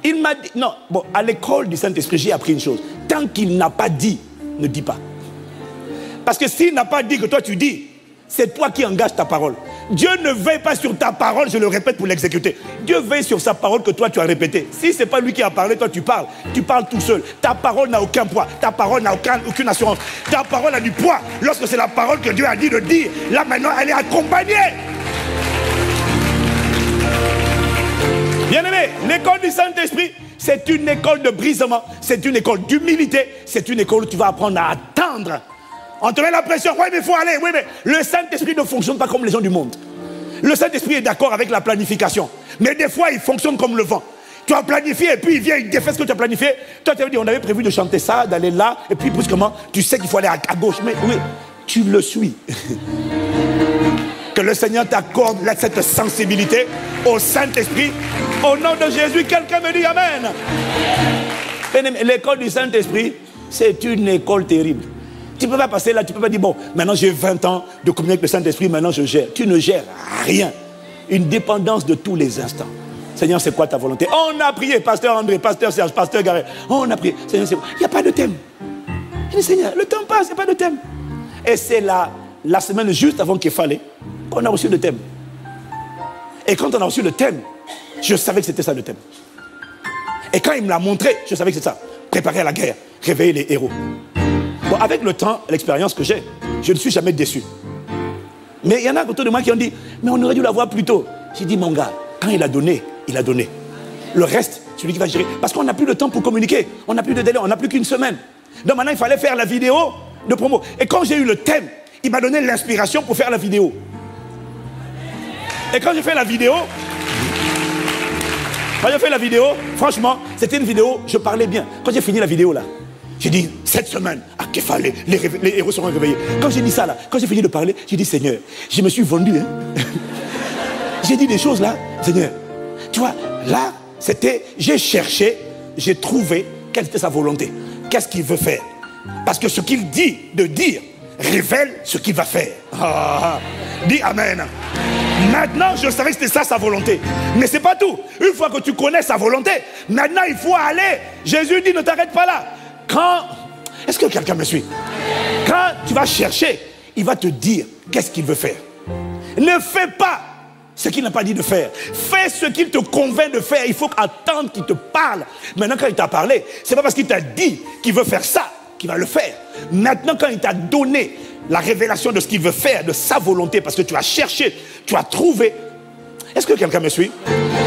[SPEAKER 1] Il m'a dit, non. Bon, à l'école du Saint-Esprit, j'ai appris une chose. Tant qu'il n'a pas dit, ne dis pas. Parce que s'il n'a pas dit que toi tu dis, c'est toi qui engages ta parole. Dieu ne veille pas sur ta parole, je le répète pour l'exécuter. Dieu veille sur sa parole que toi tu as répétée. Si ce n'est pas lui qui a parlé, toi tu parles tout seul. Ta parole n'a aucun poids, ta parole n'a aucune assurance. Ta parole a du poids lorsque c'est la parole que Dieu a dit de dire. Là maintenant, elle est accompagnée. Bien-aimé, l'école du Saint-Esprit, c'est une école de brisement, c'est une école d'humilité, c'est une école où tu vas apprendre à attendre. On te met la pression, oui mais il faut aller, oui mais le Saint-Esprit ne fonctionne pas comme les gens du monde. Le Saint-Esprit est d'accord avec la planification, mais des fois il fonctionne comme le vent. Tu as planifié et puis il vient, il défait ce que tu as planifié. Toi tu as dit, on avait prévu de chanter ça, d'aller là, et puis brusquement, tu sais qu'il faut aller à gauche, mais oui, tu le suis. Que le Seigneur t'accorde cette sensibilité au Saint-Esprit. Au nom de Jésus, quelqu'un me dit Amen. L'école du Saint-Esprit, c'est une école terrible. Tu ne peux pas passer là, tu ne peux pas dire, bon, maintenant j'ai 20 ans de communier avec le Saint-Esprit, maintenant je gère. Tu ne gères rien. Une dépendance de tous les instants. Seigneur, c'est quoi ta volonté? On a prié, pasteur André, pasteur Serge, pasteur Garret. On a prié. Seigneur, c'est quoi? Il n'y a pas de thème. Je dis, Seigneur, le temps passe, il n'y a pas de thème. Et c'est la semaine juste avant qu'il fallait qu'on a reçu le thème. Et quand on a reçu le thème, je savais que c'était ça le thème. Et quand il me l'a montré, je savais que c'est ça. Préparer à la guerre, réveiller les héros. Bon, avec le temps, l'expérience que j'ai, je ne suis jamais déçu. Mais il y en a autour de moi qui ont dit, mais on aurait dû l'avoir plus tôt. J'ai dit, mon gars, quand il a donné, il a donné. Le reste, c'est lui qui va gérer. Parce qu'on n'a plus le temps pour communiquer. On n'a plus de délai, on n'a plus qu'une semaine. Donc maintenant, il fallait faire la vidéo de promo. Et quand j'ai eu le thème, il m'a donné l'inspiration pour faire la vidéo. Et quand j'ai fait la vidéo, Quand j'ai fait la vidéo, franchement, c'était une vidéo, je parlais bien. Quand j'ai fini la vidéo là, j'ai dit, cette semaine, à Kefa, les héros seront réveillés. Quand j'ai dit ça là, quand j'ai fini de parler, j'ai dit, Seigneur, je me suis vendu. Hein? J'ai dit des choses là, Seigneur. Tu vois, là, c'était, j'ai cherché, j'ai trouvé quelle était sa volonté. Qu'est-ce qu'il veut faire? Parce que ce qu'il dit de dire révèle ce qu'il va faire. Dis Amen. Maintenant, je savais que c'était ça sa volonté. Mais ce n'est pas tout. Une fois que tu connais sa volonté, maintenant il faut aller. Jésus dit, ne t'arrête pas là. Quand, est-ce que quelqu'un me suit? Quand tu vas chercher, il va te dire qu'est-ce qu'il veut faire. Ne fais pas ce qu'il n'a pas dit de faire. Fais ce qu'il te convainc de faire. Il faut attendre qu'il te parle. Maintenant, quand il t'a parlé, ce n'est pas parce qu'il t'a dit qu'il veut faire ça qu'il va le faire. Maintenant, quand il t'a donné la révélation de ce qu'il veut faire, de sa volonté, parce que tu as cherché, tu as trouvé. Est-ce que quelqu'un me suit?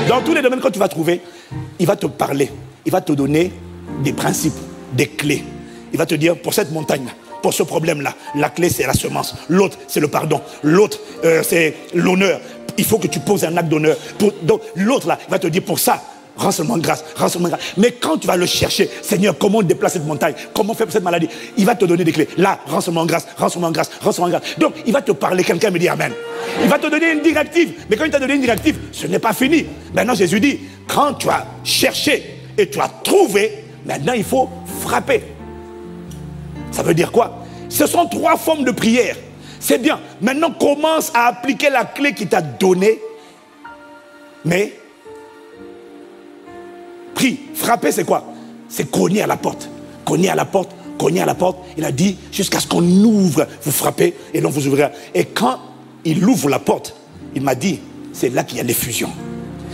[SPEAKER 1] Dans tous les domaines, quand tu vas trouver, il va te parler. Il va te donner des principes, des clés. Il va te dire, pour cette montagne-là, pour ce problème-là, la clé c'est la semence. L'autre c'est le pardon. L'autre c'est l'honneur. Il faut que tu poses un acte d'honneur. Donc l'autre là, il va te dire pour ça, rends seulement grâce, rends seulement grâce. Mais quand tu vas le chercher, Seigneur, comment déplacer cette montagne? Comment faire pour cette maladie? Il va te donner des clés. Là, rends seulement grâce, rends seulement grâce, rends seulement grâce. Donc il va te parler, quelqu'un me dit Amen. Il va te donner une directive. Mais quand il t'a donné une directive, ce n'est pas fini. Maintenant Jésus dit, quand tu as cherché et tu as trouvé, maintenant il faut frapper. Ça veut dire quoi? Ce sont 3 formes de prière. C'est bien. Maintenant, commence à appliquer la clé qu'il t'a donnée. Mais, prie. Frapper, c'est quoi? C'est cogner à la porte. Cogner à la porte, cogner à la porte. Il a dit, jusqu'à ce qu'on ouvre, vous frappez et l'on vous ouvrira. Et quand il ouvre la porte, il m'a dit, c'est là qu'il y a l'effusion.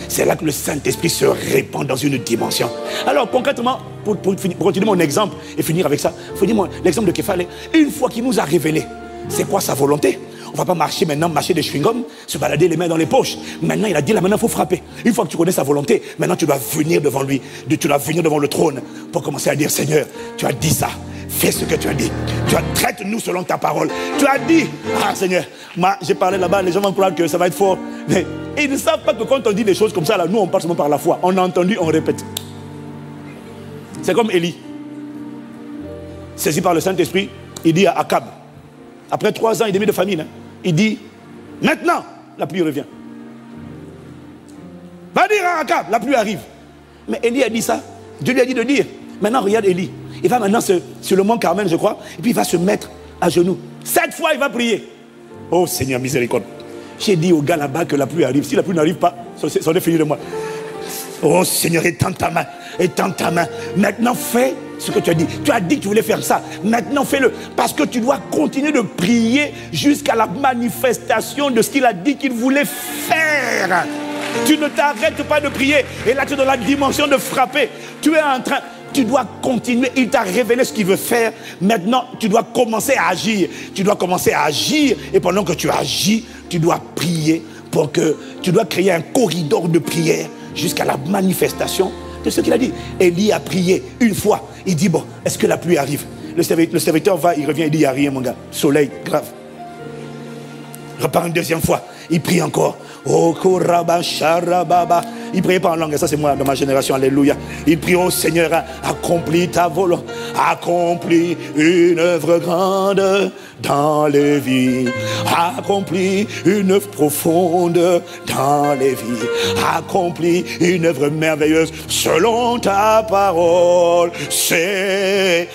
[SPEAKER 1] C'est là que le Saint-Esprit se répand dans une dimension. Alors concrètement, pour continuer mon exemple et finir avec ça, il faut dire l'exemple de Képhale. Une fois qu'il nous a révélé, c'est quoi sa volonté? On ne va pas marcher maintenant, marcher des chewing-gums, se balader les mains dans les poches. Maintenant, il a dit, là maintenant, il faut frapper. Une fois que tu connais sa volonté, maintenant tu dois venir devant lui. Tu dois venir devant le trône pour commencer à dire, Seigneur, tu as dit ça. Fais ce que tu as dit. Traite-nous selon ta parole. Tu as dit, ah Seigneur, moi j'ai parlé là-bas, les gens vont croire que ça va être fort. Mais ils ne savent pas que quand on dit des choses comme ça, là, nous on passe seulement par la foi. On a entendu, on répète. C'est comme Élie. Saisi par le Saint-Esprit, il dit à Akab, après 3 ans et demi de famine, hein, il dit, maintenant, la pluie revient. Va dire à Akab, la pluie arrive. Mais Élie a dit ça. Dieu lui a dit de dire. Maintenant, regarde Élie. Il va maintenant sur le mont Carmel, je crois, et puis il va se mettre à genoux. 7 fois, il va prier. Oh Seigneur, miséricorde. J'ai dit au gars là-bas que la pluie arrive. Si la pluie n'arrive pas, c'en est fini de moi. Oh Seigneur, étends ta main. Étends ta main. Maintenant, fais ce que tu as dit. Tu as dit que tu voulais faire ça. Maintenant, fais-le. Parce que tu dois continuer de prier jusqu'à la manifestation de ce qu'il a dit qu'il voulait faire. Tu ne t'arrêtes pas de prier. Et là, tu es dans la dimension de frapper. Tu es en train... Tu dois continuer. Il t'a révélé ce qu'il veut faire. Maintenant, tu dois commencer à agir. Tu dois commencer à agir. Et pendant que tu agis, tu dois prier pour que... Tu dois créer un corridor de prière jusqu'à la manifestation de ce qu'il a dit. Élie a prié une fois. Il dit, bon, est-ce que la pluie arrive? Le serviteur va, il revient, il dit, il n'y a rien, mon gars. Soleil, grave. Il repart une 2e fois. Il prie encore. Oh, Koraba, Sharababa. Il ne priait pas en langue, ça c'est moi dans ma génération, alléluia. Il prie au Seigneur, accomplis ta volonté, accomplis une œuvre grande dans les vies, accomplis une œuvre profonde dans les vies, accomplis une œuvre merveilleuse selon ta parole, Seigneur,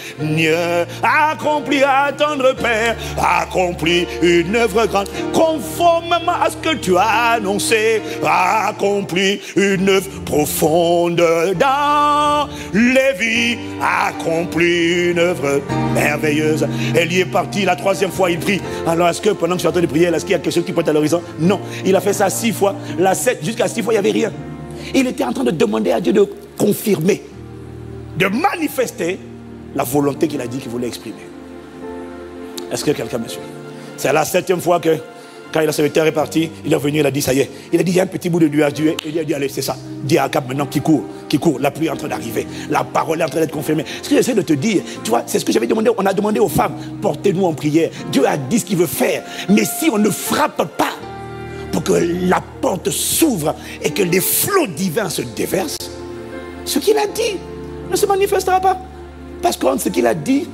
[SPEAKER 1] accomplis à tendre Père, accomplis une œuvre grande, conformément à ce que tu as annoncé, accomplis une œuvre profonde dans les vies, accomplit une œuvre merveilleuse. Elle y est partie la 3e fois, il prie. Alors est-ce que pendant que je suis en train de prier, est-ce qu'il y a quelque chose qui pointe à l'horizon? Non, il a fait ça 6 fois. La 7, jusqu'à 6 fois, il n'y avait rien. Il était en train de demander à Dieu de confirmer, de manifester la volonté qu'il a dit qu'il voulait exprimer. Est-ce que quelqu'un me suit? C'est la 7e fois que quand le serviteur est parti, il est revenu, il a dit ça y est. Il a dit il y a un petit bout de nuage. Il a dit allez, c'est ça. Dis à Akab maintenant qui court. La pluie est en train d'arriver. La parole est en train d'être confirmée. Ce que j'essaie de te dire, tu vois, c'est ce que j'avais demandé. On a demandé aux femmes, portez-nous en prière. Dieu a dit ce qu'il veut faire. Mais si on ne frappe pas pour
[SPEAKER 2] que la porte s'ouvre et que les flots divins se déversent, ce qu'il a dit ne se manifestera pas. Parce que entre ce qu'il a dit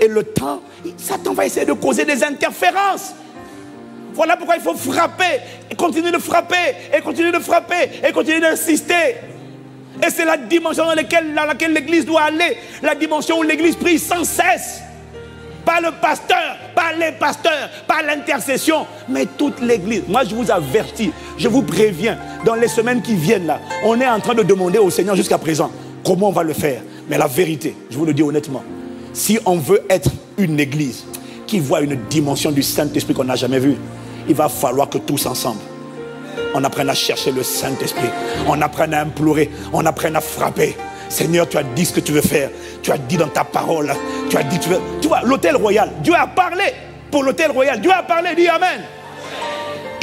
[SPEAKER 2] et le temps, Satan va essayer de causer des interférences. Voilà pourquoi il faut frapper, et continuer de frapper, et continuer de frapper, et continuer d'insister. Et c'est la dimension dans laquelle l'Église doit aller. La dimension où l'Église prie sans cesse. Pas le pasteur, pas les pasteurs, pas l'intercession, mais toute l'Église. Moi, je vous avertis, je vous préviens, dans les semaines qui viennent là, on est en train de demander au Seigneur jusqu'à présent comment on va le faire. Mais la vérité, je vous le dis honnêtement, si on veut être une Église qui voit une dimension du Saint-Esprit qu'on n'a jamais vue, il va falloir que tous ensemble, on apprenne à chercher le Saint-Esprit, on apprenne à implorer, on apprenne à frapper. Seigneur, tu as dit ce que tu veux faire. Tu as dit dans ta parole. Tu as dit, tu vois, l'autel royal. Dieu a parlé pour l'autel royal. Dieu a parlé, dit Amen.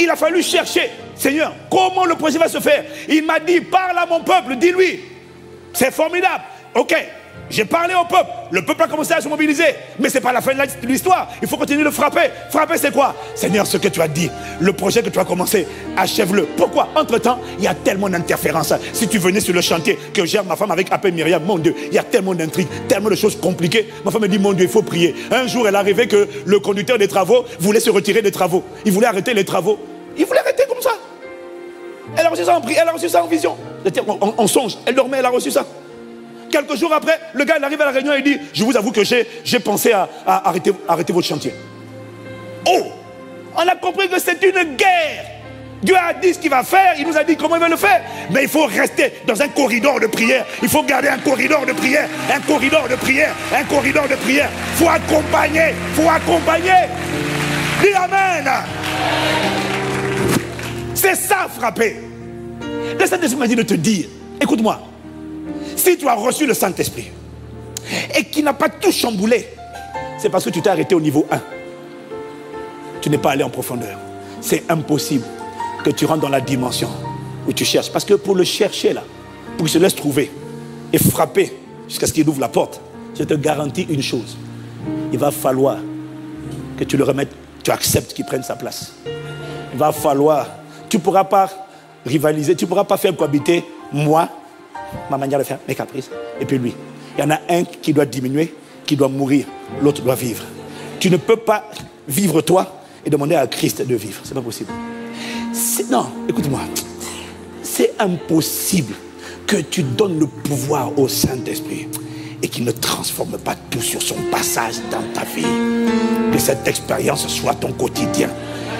[SPEAKER 2] Il a fallu chercher. Seigneur, comment le projet va se faire? Il m'a dit, parle à mon peuple, dis-lui. C'est formidable. Ok, j'ai parlé au peuple. Le peuple a commencé à se mobiliser. Mais ce n'est pas la fin de l'histoire. Il faut continuer de frapper. Frapper, c'est quoi? Seigneur, ce que tu as dit, le projet que tu as commencé, achève-le. Pourquoi? Entre-temps, il y a tellement d'interférences. Si tu venais sur le chantier que gère ma femme avec appel Myriam, mon Dieu, il y a tellement d'intrigues, tellement de choses compliquées. Ma femme me dit, mon Dieu, il faut prier. Un jour, elle est arrivée que le conducteur des travaux voulait se retirer des travaux. Il voulait arrêter les travaux. Il voulait arrêter comme ça. Elle a reçu ça en prière, elle a reçu ça en vision. On songe, elle dormait, elle a reçu ça. Quelques jours après, le gars il arrive à la réunion et il dit, je vous avoue que j'ai pensé à arrêter votre chantier. Oh, on a compris que c'est une guerre. Dieu a dit ce qu'il va faire, il nous a dit comment il va le faire. Mais il faut rester dans un corridor de prière. Il faut garder un corridor de prière, un corridor de prière, un corridor de prière. Il faut accompagner, il faut accompagner. Dis Amen. C'est ça frapper. Le Saint-Esprit m'a dit de te dire, écoute-moi. Si tu as reçu le Saint-Esprit et qu'il n'a pas tout chamboulé, c'est parce que tu t'es arrêté au niveau 1. Tu n'es pas allé en profondeur. C'est impossible que tu rentres dans la dimension où tu cherches. Parce que pour le chercher là, pour qu'il se laisse trouver et frapper jusqu'à ce qu'il ouvre la porte, je te garantis une chose. Il va falloir que tu le remettes, tu acceptes qu'il prenne sa place. Il va falloir, tu ne pourras pas rivaliser, tu ne pourras pas faire cohabiter moi, ma manière de faire, mes caprices, et puis lui. Il y en a un qui doit diminuer, qui doit mourir, l'autre doit vivre. Tu ne peux pas vivre toi et demander à Christ de vivre. C'est pas possible. Non, écoute-moi. C'est impossible que tu donnes le pouvoir au Saint-Esprit et qu'il ne transforme pas tout sur son passage dans ta vie. Que cette expérience soit ton quotidien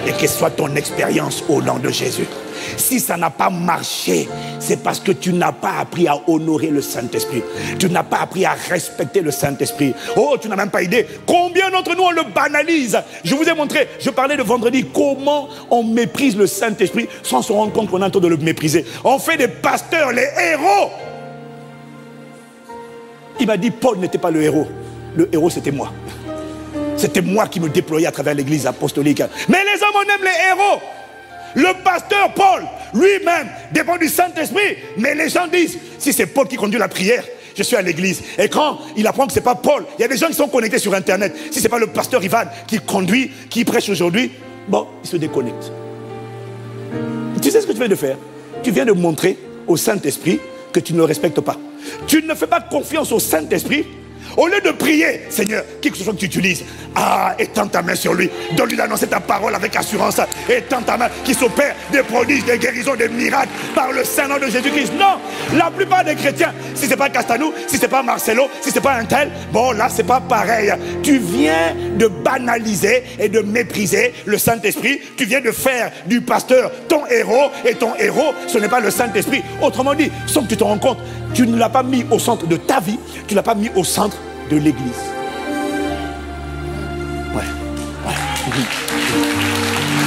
[SPEAKER 2] et qu'elle soit ton expérience au nom de Jésus. Si ça n'a pas marché, c'est parce que tu n'as pas appris à honorer le Saint-Esprit. Tu n'as pas appris à respecter le Saint-Esprit. Oh, tu n'as même pas idée. Combien d'entre nous on le banalise? Je vous ai montré, je parlais de vendredi, comment on méprise le Saint-Esprit sans se rendre compte qu'on est en train de le mépriser. On fait des pasteurs les héros. Il m'a dit, Paul n'était pas le héros. Le héros, c'était moi. C'était moi qui me déployais à travers l'église apostolique. Mais les hommes, on aime les héros. Le pasteur Paul, lui-même, dépend du Saint-Esprit. Mais les gens disent, si c'est Paul qui conduit la prière, je suis à l'église. Et quand il apprend que ce n'est pas Paul, il y a des gens qui sont connectés sur Internet. Si ce n'est pas le pasteur Ivan qui conduit, qui prêche aujourd'hui, bon, il se déconnecte. Tu sais ce que tu viens de faire? Tu viens de montrer au Saint-Esprit que tu ne le respectes pas. Tu ne fais pas confiance au Saint-Esprit. Au lieu de prier, Seigneur, qui que ce soit que tu utilises, étends ta main sur lui, donne-lui d'annoncer ta parole avec assurance, étends ta main, qui s'opère des prodiges, des guérisons, des miracles par le Saint-Nom de Jésus-Christ. Non, la plupart des chrétiens, si ce n'est pas Castanou, si ce n'est pas Marcelo, si ce n'est pas un tel, bon là c'est pas pareil. Tu viens de banaliser et de mépriser le Saint-Esprit, tu viens de faire du pasteur ton héros, et ton héros, ce n'est pas le Saint-Esprit. Autrement dit, sans que tu te rends compte, tu ne l'as pas mis au centre de ta vie, tu ne l'as pas mis au centre de l'église. Ouais.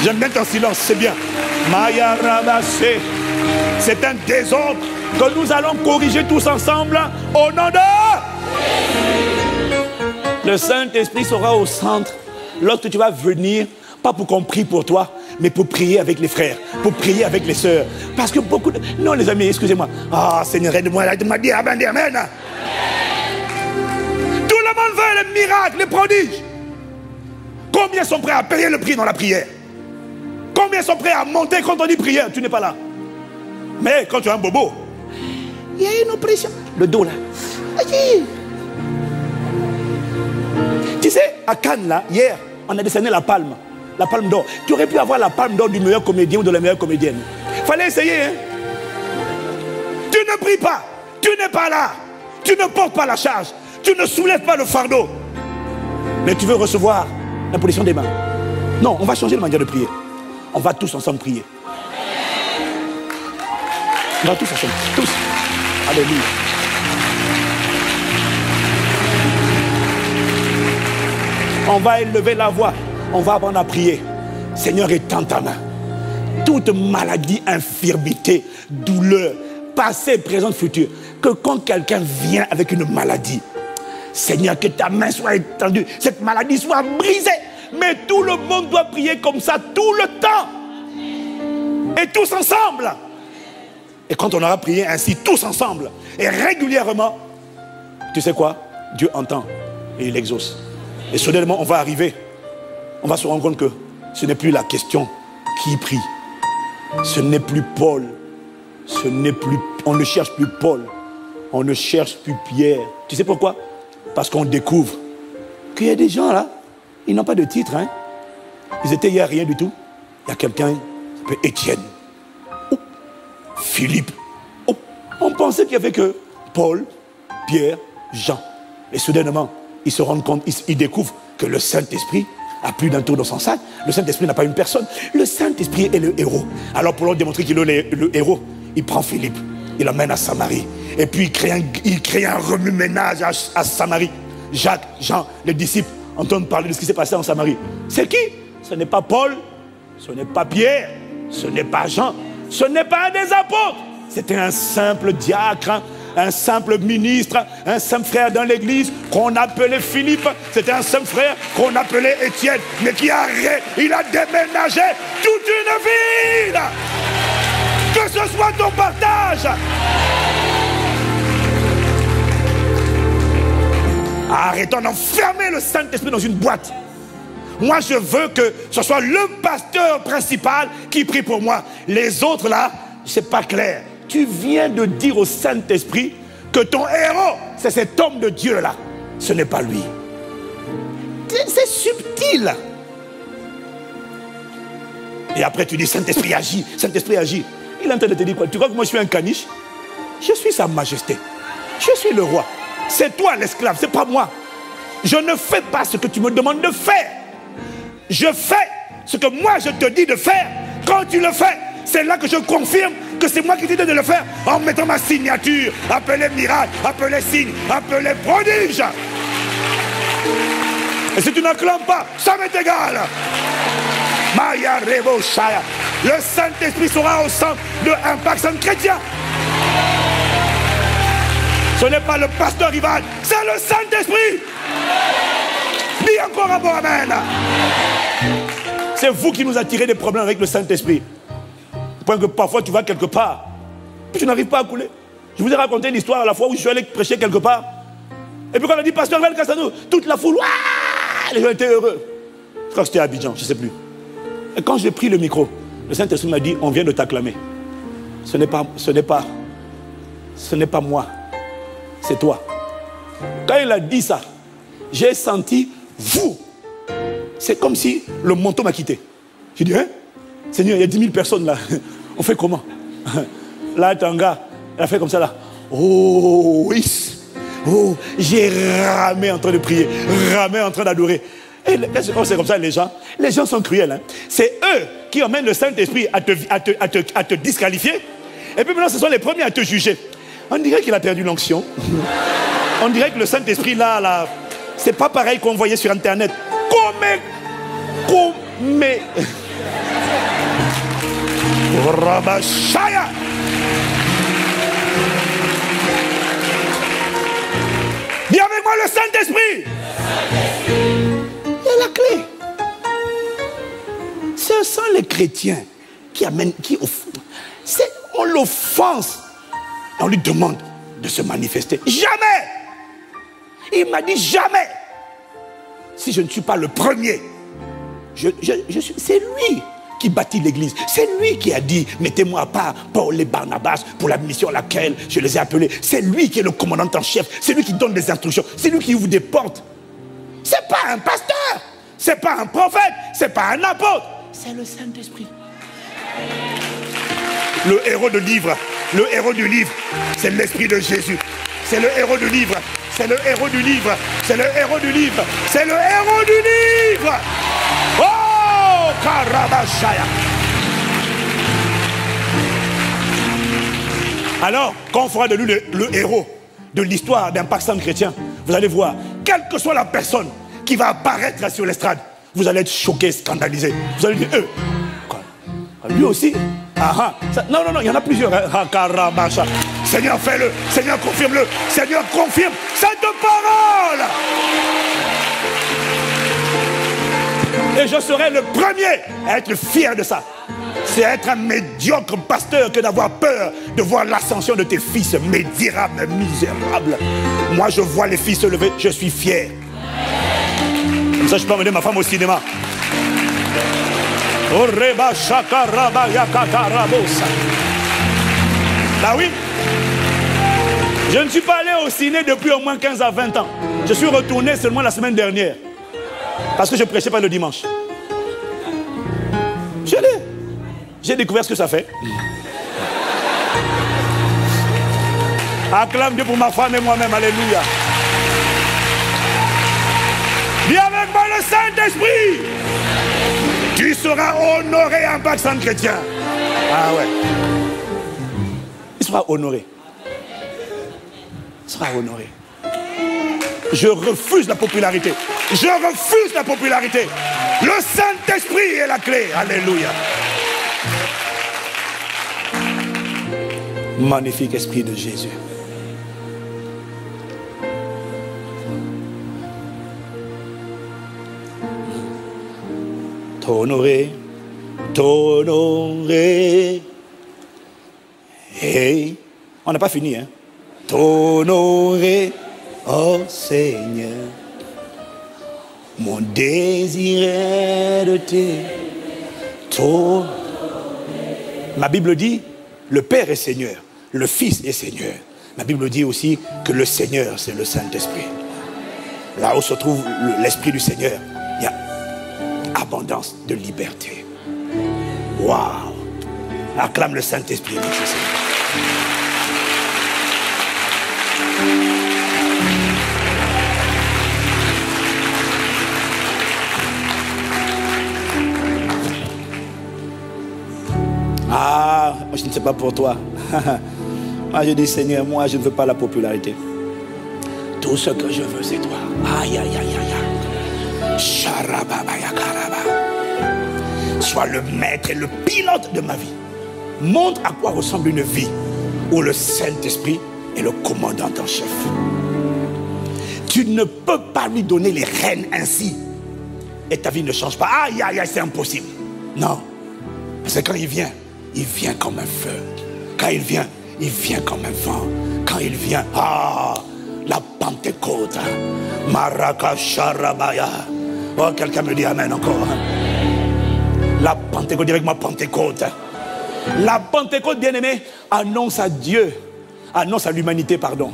[SPEAKER 2] J'aime bien ton silence, c'est bien. Maya Rabassé. C'est un désordre que nous allons corriger tous ensemble au nom de... Le Saint-Esprit sera au centre lorsque tu vas venir, pas pour qu'on prie pour toi, mais pour prier avec les frères, pour prier avec les sœurs. Parce que beaucoup de... Non les amis, excusez-moi. Seigneur, aide-moi, aide-moi, dis amen, dis amen. Tout le monde veut les miracles, les prodiges. Combien sont prêts à payer le prix dans la prière? Combien sont prêts à monter quand on dit prière? Tu n'es pas là. Mais quand tu as un bobo, il y a une oppression. Le dos là. Aïe. Tu sais, à Cannes là, hier, on a décerné la palme d'or. Tu aurais pu avoir la palme d'or du meilleur comédien ou de la meilleure comédienne. Fallait essayer, hein. Tu ne pries pas, tu n'es pas là, tu ne portes pas la charge, tu ne soulèves pas le fardeau. Mais tu veux recevoir l'imposition des mains. Non, on va changer de manière de prier. On va tous ensemble prier. On va tous ensemble, tous. Alléluia. On va élever la voix. On va apprendre à prier. Seigneur, étends ta main. Toute maladie, infirmité, douleur, passé, présent, futur. Que quand quelqu'un vient avec une maladie, Seigneur, que ta main soit étendue, cette maladie soit brisée. Mais tout le monde doit prier comme ça tout le temps. Et tous ensemble. Et quand on aura prié ainsi, tous ensemble, et régulièrement, tu sais quoi? Dieu entend et il exauce. Et soudainement, on va arriver. On va se rendre compte que ce n'est plus la question qui prie. Ce n'est plus Paul. On ne cherche plus Paul. On ne cherche plus Pierre. Tu sais pourquoi? Parce qu'on découvre qu'il y a des gens là, ils n'ont pas de titre. Hein? Ils étaient hier rien du tout. Il y a quelqu'un, Étienne. Oh, Philippe. Oh, on pensait qu'il n'y avait que Paul, Pierre, Jean. Et soudainement, ils se rendent compte, ils découvrent que le Saint-Esprit a plus d'un tour dans son sac. Le Saint-Esprit n'a pas une personne. Le Saint-Esprit est le héros. Alors pour leur démontrer qu'il est le héros, il prend Philippe, il l'emmène à Samarie. Et puis il crée un remue-ménage à Samarie. Jacques, Jean, les disciples entendent parler de ce qui s'est passé en Samarie. C'est qui? Ce n'est pas Paul, ce n'est pas Pierre, ce n'est pas Jean, ce n'est pas un des apôtres. C'était un simple diacre, un simple ministre, un simple frère dans l'église qu'on appelait Philippe. C'était un simple frère qu'on appelait Étienne, mais il a déménagé toute une ville. Que ce soit ton partage. Arrêtons d'enfermer le Saint-Esprit dans une boîte. Moi, je veux que ce soit le pasteur principal qui prie pour moi. Les autres là, c'est pas clair. Tu viens de dire au Saint-Esprit que ton héros, c'est cet homme de Dieu là. Ce n'est pas lui. C'est subtil. Et après tu dis Saint-Esprit agit, Saint-Esprit agit. Il est en train de te dire quoi? Tu crois que moi je suis un caniche? Je suis sa majesté. Je suis le roi. C'est toi l'esclave, c'est pas moi. Je ne fais pas ce que tu me demandes de faire. Je fais ce que moi je te dis de faire. Quand tu le fais, c'est là que je confirme que c'est moi qui t'ai dit de le faire en mettant ma signature. Appelez miracle, appelez signe, appelez prodige. Et si tu n'acclames pas, ça m'est égal. Maya Rebo Shaya. Le Saint-Esprit sera au centre de Impact Centre Chrétien. Ce n'est pas le pasteur Ivan, c'est le Saint-Esprit. Dis encore un bon amen. C'est vous qui nous attirez des problèmes avec le Saint-Esprit. Au point que parfois tu vas quelque part, puis tu n'arrives pas à couler. Je vous ai raconté une histoire à la fois où je suis allé prêcher quelque part. Et puis quand on a dit pasteur Val Cassano, toute la foule, les gens étaient heureux. Je crois que c'était à Abidjan, je ne sais plus. Et quand j'ai pris le micro, le Saint-Esprit m'a dit, on vient de t'acclamer. Ce n'est pas moi, c'est toi. Quand il a dit ça, j'ai senti vous. C'est comme si le manteau m'a quitté. J'ai dit, hein, Seigneur, il y a 10 000 personnes là. On fait comment? Là, t'as un gars, il a fait comme ça là. Oh, oui. Oh, j'ai ramé en train de prier, ramé en train d'adorer. Et quand c'est comme ça, les gens sont cruels. Hein. C'est eux qui emmènent le Saint-Esprit à te disqualifier. Et puis maintenant, ce sont les premiers à te juger. On dirait qu'il a perdu l'onction. On dirait que le Saint-Esprit, là, c'est pas pareil qu'on voyait sur Internet. Rabashaya. Dis avec moi le Saint-Esprit. Il y a la clé. Ce sont les chrétiens qui amènent, on l'offense. On lui demande de se manifester. Jamais. Il m'a dit jamais. Si je ne suis pas le premier, c'est lui qui bâtit l'église. C'est lui qui a dit, mettez-moi à part Paul et Barnabas pour la mission à laquelle je les ai appelés. C'est lui qui est le commandant en chef. C'est lui qui donne des instructions. C'est lui qui ouvre des portes. C'est pas un pasteur. C'est pas un prophète. C'est pas un apôtre. C'est le Saint-Esprit. Le héros du livre, c'est l'Esprit de Jésus. C'est le héros du livre. C'est le héros du livre. C'est le héros du livre. C'est le héros du livre. Oh, Karabashaya. Alors, quand on fera de lui le héros de l'histoire d'un Pakistan chrétien, vous allez voir, quelle que soit la personne qui va apparaître sur l'estrade, vous allez être choqué, scandalisé. Vous allez dire, lui aussi. Non, il y en a plusieurs. Seigneur, fais-le. Seigneur, confirme-le. Seigneur, confirme cette parole. Et je serai le premier à être fier de ça. C'est être un médiocre pasteur que d'avoir peur de voir l'ascension de tes fils médirables, misérables. Moi, je vois les filles se lever, je suis fier. Comme ça, je peux emmener ma femme au cinéma. Bah oui. Je ne suis pas allé au ciné depuis au moins 15 à 20 ans. Je suis retourné seulement la semaine dernière. Parce que je ne prêchais pas le dimanche. J'ai découvert ce que ça fait. Acclame Dieu pour ma femme et moi-même. Alléluia. Dis avec moi le Saint-Esprit. Tu seras honoré en Pakistan chrétien. Ah ouais. Il sera honoré. Il sera honoré. Je refuse la popularité. Je refuse la popularité. Le Saint-Esprit est la clé. Alléluia. Magnifique Esprit de Jésus. T'honorer, t'honorer. Hey, on n'a pas fini, hein? T'honorer, oh Seigneur. Mon désir est de t'honorer. Ma Bible dit, le Père est Seigneur, le Fils est Seigneur. Ma Bible dit aussi que le Seigneur, c'est le Saint-Esprit. Là où se trouve l'Esprit du Seigneur, il y a abondance de liberté. Waouh! Acclame le Saint-Esprit. Ah, je ne sais pas pour toi. Moi, je dis, Seigneur, moi, je ne veux pas la popularité. Tout ce que je veux, c'est toi. Aïe, aïe, aïe, aïe. Sois le maître et le pilote de ma vie. Montre à quoi ressemble une vie où le Saint-Esprit est le commandant en chef. Tu ne peux pas lui donner les rênes ainsi et ta vie ne change pas. Aïe, aïe, aïe, c'est impossible. Non. Parce que quand il vient comme un feu. Quand il vient comme un vent. Quand il vient, la Pentecôte. Marakasharabaya. Oh, quelqu'un me dit amen encore. La Pentecôte, dis avec moi Pentecôte. La Pentecôte, bien-aimé, annonce à Dieu, annonce à l'humanité, pardon,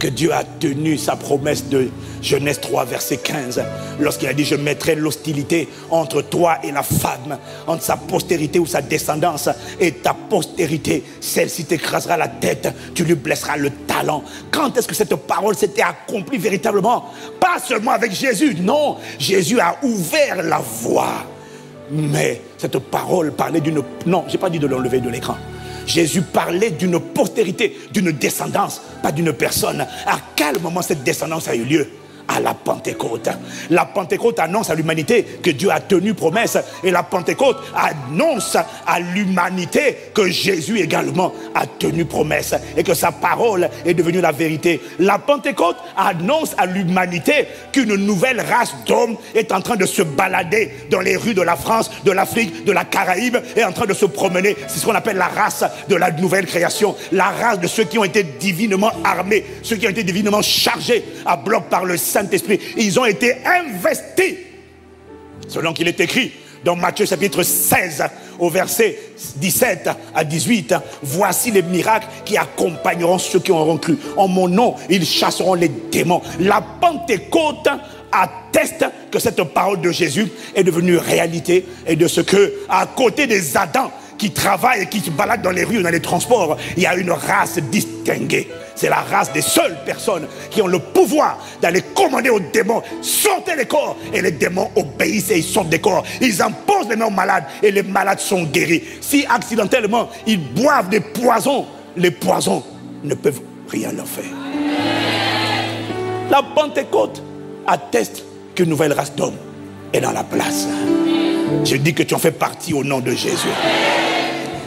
[SPEAKER 2] que Dieu a tenu sa promesse de Genèse 3, verset 15, lorsqu'il a dit, je mettrai l'hostilité entre toi et la femme, entre sa postérité ou sa descendance et ta postérité. Celle-ci t'écrasera la tête, tu lui blesseras le talon. Quand est-ce que cette parole s'était accomplie véritablement? Pas seulement avec Jésus, non, Jésus a ouvert la voie. Mais cette parole parlait d'une... Non, je n'ai pas dit de l'enlever de l'écran. Jésus parlait d'une postérité, d'une descendance, pas d'une personne. À quel moment cette descendance a eu lieu? À la Pentecôte. La Pentecôte annonce à l'humanité que Dieu a tenu promesse. Et la Pentecôte annonce à l'humanité que Jésus également a tenu promesse. Et que sa parole est devenue la vérité. La Pentecôte annonce à l'humanité qu'une nouvelle race d'hommes est en train de se balader dans les rues de la France, de l'Afrique, de la Caraïbe, et en train de se promener. C'est ce qu'on appelle la race de la nouvelle création. La race de ceux qui ont été divinement armés, ceux qui ont été divinement chargés à bloc par le Saint-Esprit. Ils ont été investis. Selon qu'il est écrit, dans Matthieu chapitre 16, au verset 17 à 18, voici les miracles qui accompagneront ceux qui auront cru. En mon nom, ils chasseront les démons. La Pentecôte atteste que cette parole de Jésus est devenue réalité et de ce que, à côté des Adams qui travaillent et qui se baladent dans les rues ou dans les transports, il y a une race distinguée. C'est la race des seules personnes qui ont le pouvoir d'aller commander aux démons, sortez les corps, et les démons obéissent et ils sortent des corps. Ils imposent les mains aux malades et les malades sont guéris. Si accidentellement ils boivent des poisons, les poisons ne peuvent rien leur faire. La Pentecôte atteste qu'une nouvelle race d'hommes est dans la place. Je dis que tu en fais partie au nom de Jésus.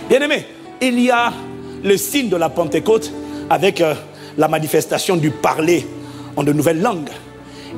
[SPEAKER 2] Bien-aimé, il y a le signe de la Pentecôte avec la manifestation du parler en de nouvelles langues.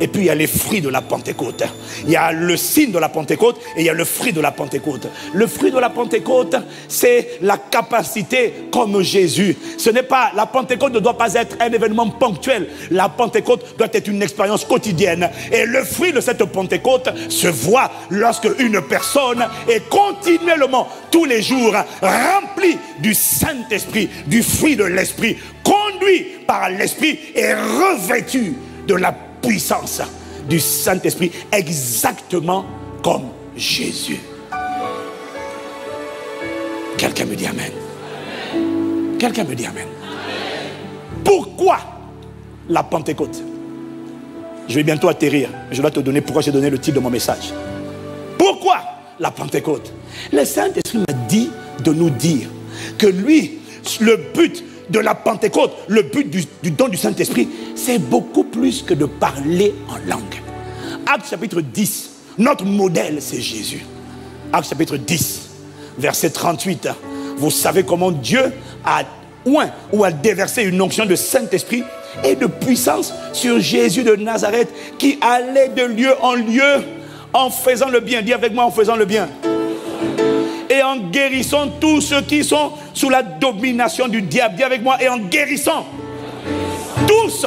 [SPEAKER 2] Et puis il y a les fruits de la Pentecôte. Il y a le signe de la Pentecôte et il y a le fruit de la Pentecôte. Le fruit de la Pentecôte, c'est la capacité comme Jésus. Ce n'est pas, la Pentecôte ne doit pas être un événement ponctuel. La Pentecôte doit être une expérience quotidienne. Et le fruit de cette Pentecôte se voit lorsque une personne est continuellement, tous les jours, remplie du Saint-Esprit, du fruit de l'Esprit, conduit par l'Esprit et revêtue de la puissance du Saint-Esprit, exactement comme Jésus. Quelqu'un me dit amen. Quelqu'un me dit amen. Pourquoi la Pentecôte? Je vais bientôt atterrir. Je dois te donner pourquoi j'ai donné le titre de mon message. Pourquoi la Pentecôte? Le Saint-Esprit m'a dit de nous dire que lui, le but de la Pentecôte, le but du don du Saint-Esprit, c'est beaucoup plus que de parler en langue. Acte chapitre 10, notre modèle c'est Jésus. Acte chapitre 10, verset 38. Vous savez comment Dieu a oint ou a déversé une onction de Saint-Esprit et de puissance sur Jésus de Nazareth, qui allait de lieu en lieu en faisant le bien. Dis avec moi, en faisant le bien. Et en guérissant tous ceux qui sont sous la domination du diable. Dis avec moi, et en guérissant tous.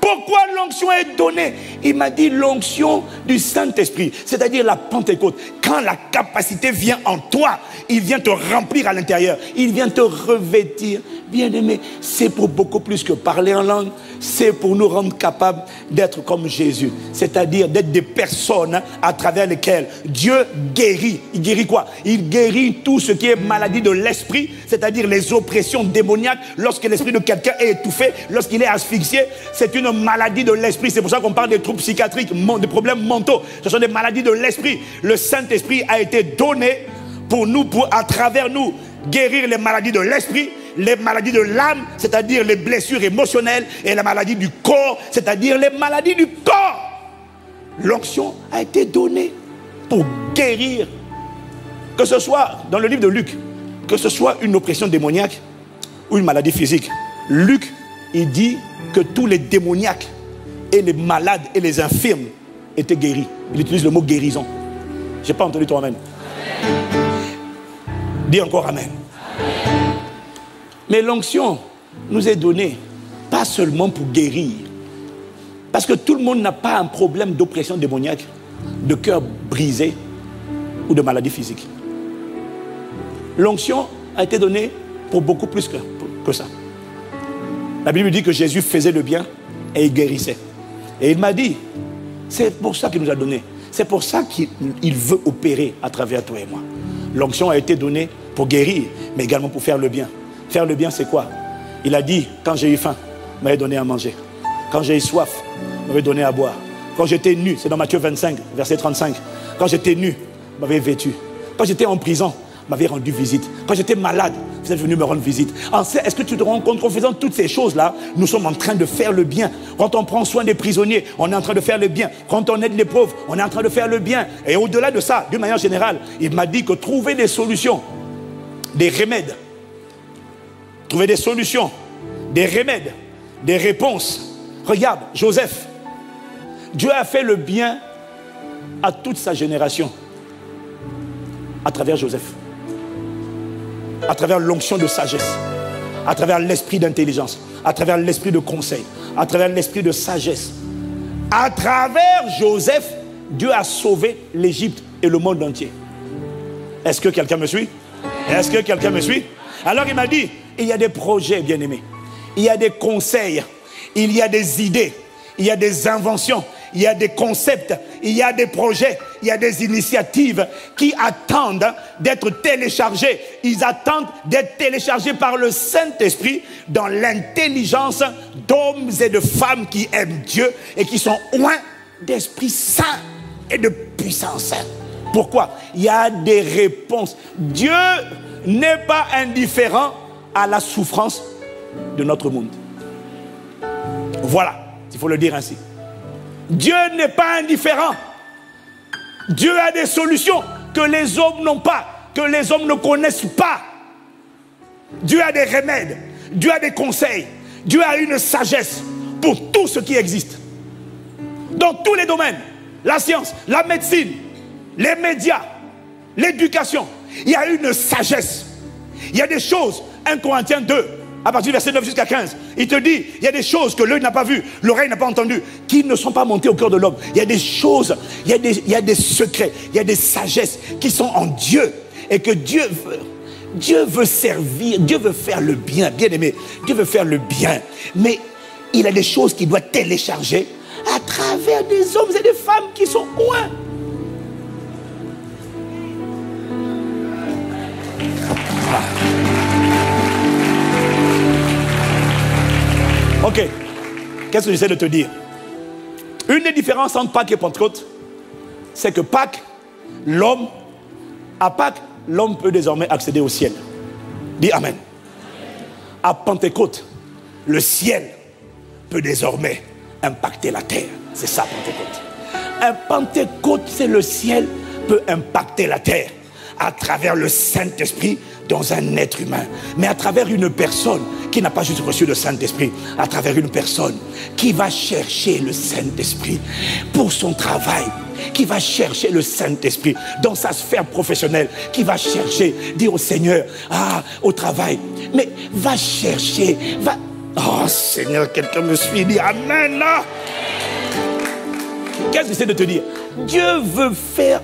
[SPEAKER 2] Pourquoi l'onction est donnée? Il m'a dit l'onction du Saint-Esprit, c'est-à-dire la Pentecôte. Quand la capacité vient en toi, il vient te remplir à l'intérieur, il vient te revêtir. Bien-aimé, c'est pour beaucoup plus que parler en langue, c'est pour nous rendre capables d'être comme Jésus, c'est-à-dire d'être des personnes à travers lesquelles Dieu guérit. Il guérit quoi? Il guérit tout ce qui est maladie de l'esprit, c'est-à-dire les oppressions démoniaques. Lorsque l'esprit de quelqu'un est étouffé, lorsqu'il est asphyxié, c'est une maladie de l'esprit. C'est pour ça qu'on parle des troubles psychiatriques, des problèmes mentaux. Ce sont des maladies de l'esprit. Le Saint-Esprit a été donné pour nous, pour à travers nous, guérir les maladies de l'esprit, les maladies de l'âme, c'est-à-dire les blessures émotionnelles, et la maladie du corps, c'est-à-dire les maladies du corps. L'onction a été donnée pour guérir, que ce soit dans le livre de Luc, que ce soit une oppression démoniaque ou une maladie physique. Luc, il dit que tous les démoniaques et les malades et les infirmes étaient guéris. Il utilise le mot guérison. Je n'ai pas entendu ton amen. Dis encore amen. Mais l'onction nous est donnée pas seulement pour guérir. Parce que tout le monde n'a pas un problème d'oppression démoniaque, de cœur brisé ou de maladie physique. L'onction a été donnée pour beaucoup plus que ça. La Bible dit que Jésus faisait le bien et il guérissait. Et il m'a dit, c'est pour ça qu'il nous a donné. C'est pour ça qu'il veut opérer à travers toi et moi. L'onction a été donnée pour guérir, mais également pour faire le bien. Faire le bien, c'est quoi? Il a dit, quand j'ai eu faim, il m'avait donné à manger. Quand j'ai eu soif, il m'avait donné à boire. Quand j'étais nu, c'est dans Matthieu 25, verset 35. Quand j'étais nu, il m'avait vêtu. Quand j'étais en prison, il m'avait rendu visite. Quand j'étais malade, vous êtes venu me rendre visite. Est-ce que tu te rends compte qu'en faisant toutes ces choses-là, nous sommes en train de faire le bien? Quand on prend soin des prisonniers, on est en train de faire le bien. Quand on aide les pauvres, on est en train de faire le bien. Et au-delà de ça, d'une manière générale, il m'a dit que trouver des solutions, des remèdes, trouver des solutions, des remèdes, des réponses. Regarde, Joseph, Dieu a fait le bien à toute sa génération à travers Joseph, à travers l'onction de sagesse, à travers l'esprit d'intelligence, à travers l'esprit de conseil, à travers l'esprit de sagesse. À travers Joseph, Dieu a sauvé l'Égypte et le monde entier. Est-ce que quelqu'un me suit? Est-ce que quelqu'un me suit? Alors il m'a dit, il y a des projets, bien-aimés. Il y a des conseils. Il y a des idées. Il y a des inventions. Il y a des concepts. Il y a des projets. Il y a des initiatives qui attendent d'être téléchargées. Ils attendent d'être téléchargés par le Saint-Esprit dans l'intelligence d'hommes et de femmes qui aiment Dieu et qui sont oints d'Esprit Saint et de puissance. Pourquoi? Il y a des réponses. Dieu n'est pas indifférent à la souffrance de notre monde. Voilà, il faut le dire ainsi. Dieu n'est pas indifférent. Dieu a des solutions que les hommes n'ont pas, que les hommes ne connaissent pas. Dieu a des remèdes, Dieu a des conseils, Dieu a une sagesse pour tout ce qui existe. Dans tous les domaines, la science, la médecine, les médias, l'éducation, il y a une sagesse. Il y a des choses, 1 Corinthiens 2, à partir du verset 9 jusqu'à 15, il te dit, il y a des choses que l'œil n'a pas vues, l'oreille n'a pas entendues, qui ne sont pas montées au cœur de l'homme. Il y a des choses, il y a des secrets, il y a des sagesses qui sont en Dieu et que Dieu veut servir, Dieu veut faire le bien, bien aimé, Dieu veut faire le bien. Mais il a des choses qu'il doit télécharger à travers des hommes et des femmes qui sont loin. Ok, qu'est-ce que j'essaie de te dire? Une des différences entre Pâques et Pentecôte, c'est que Pâques, à Pâques, l'homme peut désormais accéder au ciel. Dis Amen. À Pentecôte, le ciel peut désormais impacter la terre. C'est ça Pentecôte. Un Pentecôte, c'est le ciel peut impacter la terre à travers le Saint-Esprit dans un être humain, mais à travers une personne qui n'a pas juste reçu le Saint-Esprit, à travers une personne qui va chercher le Saint-Esprit pour son travail, qui va chercher le Saint-Esprit dans sa sphère professionnelle, qui va chercher, dire au Seigneur, au travail, mais va chercher, va... Oh Seigneur, quelqu'un me suit, dit Amen là. Qu'est-ce que j'essaie de te dire? Dieu veut faire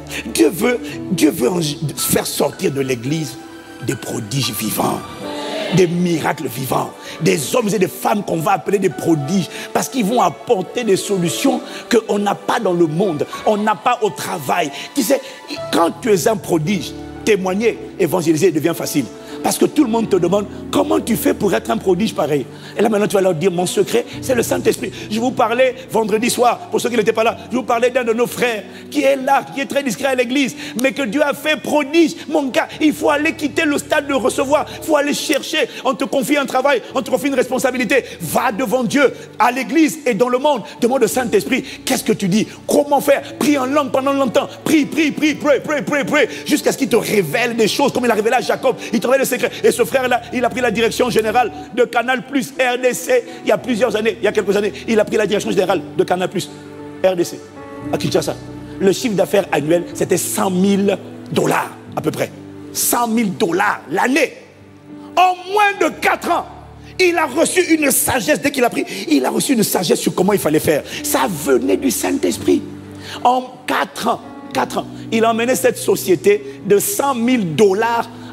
[SPEAKER 2] sortir de l'église des prodiges vivants, des miracles vivants, des hommes et des femmes qu'on va appeler des prodiges, parce qu'ils vont apporter des solutions qu'on n'a pas dans le monde, on n'a pas au travail. Tu sais, quand tu es un prodige, témoigner, évangéliser devient facile. Parce que tout le monde te demande comment tu fais pour être un prodige pareil. Et là maintenant tu vas leur dire mon secret c'est le Saint-Esprit. Je vous parlais vendredi soir, pour ceux qui n'étaient pas là, je vous parlais d'un de nos frères qui est là, qui est très discret à l'église, mais que Dieu a fait prodige. Mon gars, il faut aller quitter le stade de recevoir, il faut aller chercher. On te confie un travail, on te confie une responsabilité. Va devant Dieu, à l'église et dans le monde, demande au Saint-Esprit, qu'est-ce que tu dis? Comment faire? Prie en langue pendant longtemps, prie, pray, jusqu'à ce qu'il te révèle des choses, comme il a révélé à Jacob, il te révèle le secret. Et ce frère-là, il a pris la direction générale de Canal+, RDC, il y a plusieurs années, il y a quelques années, il a pris la direction générale de Canal+, RDC, à Kinshasa. Le chiffre d'affaires annuel, c'était $100 000 à peu près. $100 000 l'année. En moins de 4 ans, il a reçu une sagesse, dès qu'il a pris, il a reçu une sagesse sur comment il fallait faire. Ça venait du Saint-Esprit. En 4 ans, il a emmené cette société de $100 000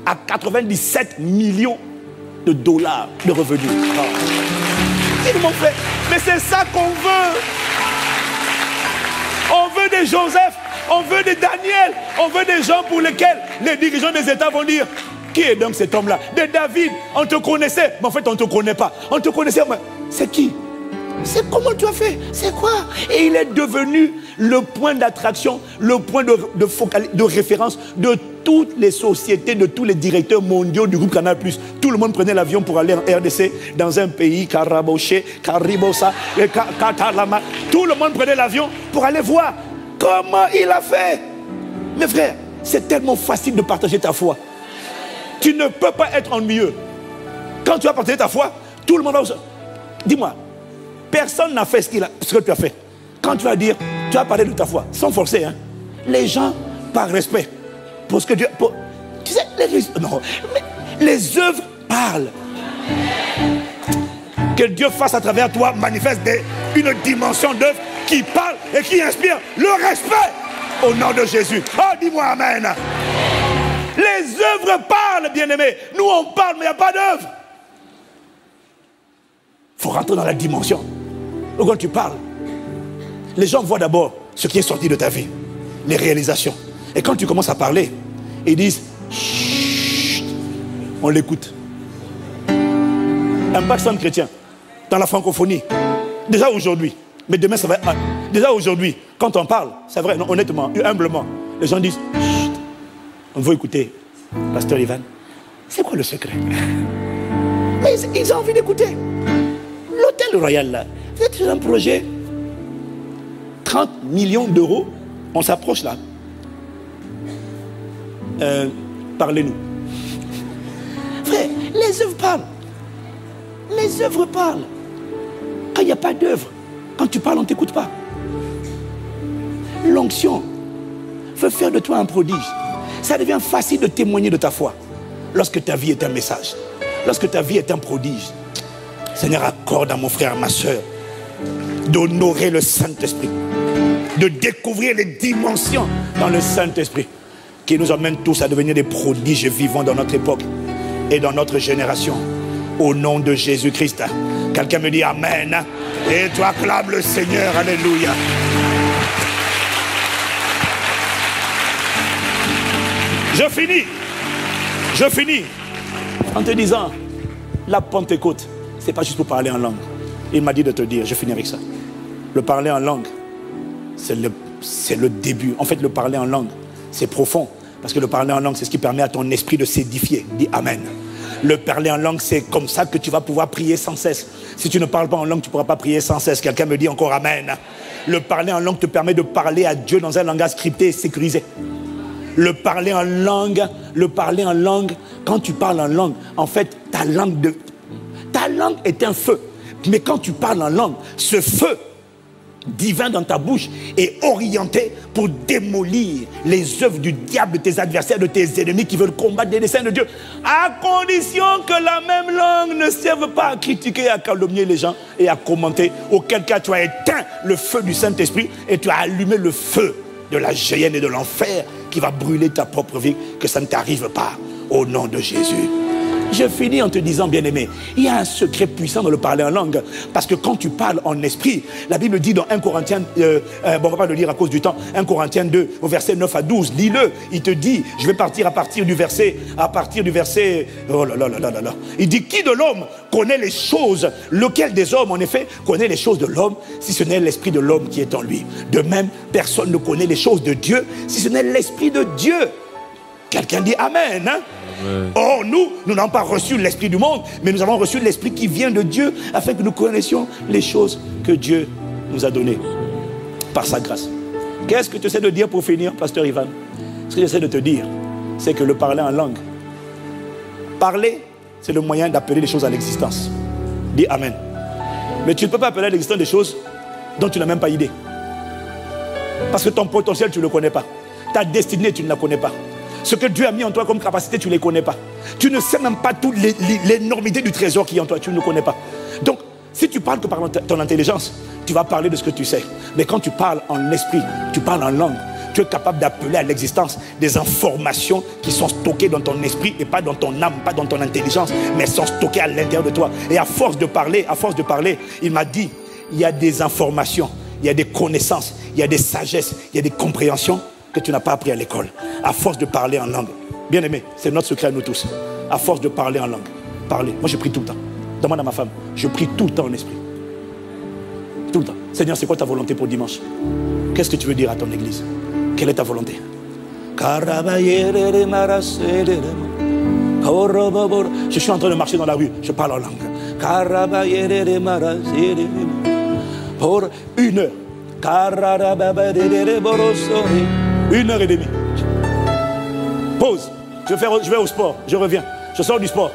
[SPEAKER 2] à 97 millions de dollars de revenus. Ils m'ont fait, mais c'est ça qu'on veut. On veut des Joseph, on veut des Daniel, on veut des gens pour lesquels les dirigeants des États vont dire, qui est donc cet homme-là? De David, on te connaissait, mais en fait on ne te connaît pas. On te connaissait, mais c'est qui? C'est comment tu as fait? C'est quoi? Et il est devenu le point d'attraction, le point de référence de toutes les sociétés, de tous les directeurs mondiaux du groupe Canal+. Tout le monde prenait l'avion pour aller en RDC, dans un pays, Karaboché, Karibosa, Katalama. Tout le monde prenait l'avion pour aller voir comment il a fait. Mes frères, c'est tellement facile de partager ta foi. Tu ne peux pas être ennuyeux. Quand tu as partagé ta foi, tout le monde va... Dis-moi, personne n'a fait ce que tu as fait. Quand tu vas dire, tu vas parler de ta foi, sans forcer, hein. Les gens, par respect, pour ce que Dieu... tu sais, les œuvres parlent. Que Dieu fasse à travers toi, manifeste une dimension d'œuvre qui parle et qui inspire le respect au nom de Jésus. Oh, dis-moi amen. Les œuvres parlent, bien-aimés. Nous, on parle, mais il n'y a pas d'œuvre. Il faut rentrer dans la dimension. Donc, quand tu parles, les gens voient d'abord ce qui est sorti de ta vie, les réalisations. Et quand tu commences à parler, ils disent, chut, on l'écoute. Un paxan chrétien, dans la francophonie, déjà aujourd'hui, mais demain ça va être... Déjà aujourd'hui, quand on parle, c'est vrai, non, honnêtement, humblement, les gens disent, chut, on veut écouter Pasteur Ivan. C'est quoi le secret? Mais ils ont envie d'écouter. L'hôtel Royal, là, c'est un projet, 30 millions d'euros, on s'approche là. Parlez-nous. Frère, les œuvres parlent. Les œuvres parlent. Quand il n'y a pas d'œuvre, quand tu parles, on ne t'écoute pas. L'onction veut faire de toi un prodige. Ça devient facile de témoigner de ta foi. Lorsque ta vie est un message, lorsque ta vie est un prodige, Seigneur, accorde à mon frère, à ma soeur, d'honorer le Saint-Esprit, de découvrir les dimensions dans le Saint-Esprit, qui nous amène tous à devenir des prodiges vivants dans notre époque et dans notre génération. Au nom de Jésus-Christ. Quelqu'un me dit Amen. Et toi acclame le Seigneur. Alléluia. Je finis en te disant, la Pentecôte, c'est pas juste pour parler en langue. Il m'a dit de te dire, je finis avec ça. Le parler en langue, c'est le début. En fait, le parler en langue, c'est profond. Parce que le parler en langue, c'est ce qui permet à ton esprit de s'édifier. Dis Amen. Le parler en langue, c'est comme ça que tu vas pouvoir prier sans cesse. Si tu ne parles pas en langue, tu ne pourras pas prier sans cesse. Quelqu'un me dit encore Amen. Le parler en langue te permet de parler à Dieu dans un langage scripté et sécurisé. Le parler en langue, quand tu parles en langue, en fait, ta langue est un feu. Mais quand tu parles en langue, ce feu divin dans ta bouche est orienté pour démolir les œuvres du diable, de tes adversaires, de tes ennemis qui veulent combattre des desseins de Dieu, à condition que la même langue ne serve pas à critiquer, à calomnier les gens et à commenter, auquel cas tu as éteint le feu du Saint-Esprit et tu as allumé le feu de la géhenne et de l'enfer qui va brûler ta propre vie, que ça ne t'arrive pas au nom de Jésus. Je finis en te disant, bien-aimé, il y a un secret puissant dans le parler en langue. Parce que quand tu parles en esprit, la Bible dit dans 1 Corinthiens, bon, on ne va pas le lire à cause du temps, 1 Corinthiens 2, au verset 9 à 12, lis-le. Il te dit, je vais partir à partir du verset, oh là là là là là. Il dit, qui de l'homme connaît les choses, lequel des hommes, en effet, connaît les choses de l'homme, si ce n'est l'esprit de l'homme qui est en lui. De même, personne ne connaît les choses de Dieu, si ce n'est l'esprit de Dieu. Quelqu'un dit Amen, hein? Or, nous n'avons pas reçu l'esprit du monde, mais nous avons reçu l'esprit qui vient de Dieu, afin que nous connaissions les choses que Dieu nous a données par sa grâce. Qu'est-ce que tu essaies de dire pour finir, Pasteur Ivan? Ce que j'essaie de te dire, c'est que le parler en langue, parler, c'est le moyen d'appeler les choses à l'existence. Dis Amen. Mais tu ne peux pas appeler à l'existence des choses dont tu n'as même pas idée. Parce que ton potentiel, tu ne le connais pas. Ta destinée, tu ne la connais pas. Ce que Dieu a mis en toi comme capacité, tu ne les connais pas. Tu ne sais même pas toute l'énormité du trésor qui est en toi, tu ne le connais pas. Donc, si tu parles que par ton intelligence, tu vas parler de ce que tu sais. Mais quand tu parles en esprit, tu parles en langue, tu es capable d'appeler à l'existence des informations qui sont stockées dans ton esprit et pas dans ton âme, pas dans ton intelligence, mais sont stockées à l'intérieur de toi. Et à force de parler, il m'a dit, il y a des informations, il y a des connaissances, il y a des sagesses, il y a des compréhensions que tu n'as pas appris à l'école, à force de parler en langue. Bien aimé, c'est notre secret à nous tous. À force de parler en langue. Parler. Moi, je prie tout le temps. Demande à ma femme. Je prie tout le temps en esprit. Tout le temps. Seigneur, c'est quoi ta volonté pour dimanche? Qu'est-ce que tu veux dire à ton église? Quelle est ta volonté? Je suis en train de marcher dans la rue. Je parle en langue. Pour 1 heure. 1h30. Pause. Je vais au sport. Je reviens. Je sors du sport.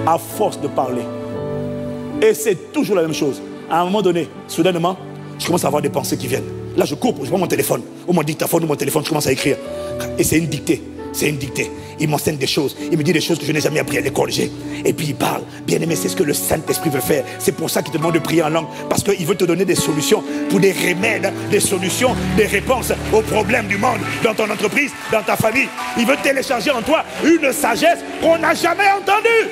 [SPEAKER 2] À force de parler. Et c'est toujours la même chose. À un moment donné, soudainement, je commence à avoir des pensées qui viennent. Là, je coupe. Je prends mon téléphone. Ou mon dictaphone ou mon téléphone. Je commence à écrire. Et c'est une dictée. C'est une dictée. Il m'enseigne des choses. Il me dit des choses que je n'ai jamais appris à l'école. Et puis il parle. Bien-aimé, c'est ce que le Saint-Esprit veut faire. C'est pour ça qu'il te demande de prier en langue. Parce qu'il veut te donner des solutions pour des remèdes, des solutions, des réponses aux problèmes du monde, dans ton entreprise, dans ta famille. Il veut télécharger en toi une sagesse qu'on n'a jamais entendue.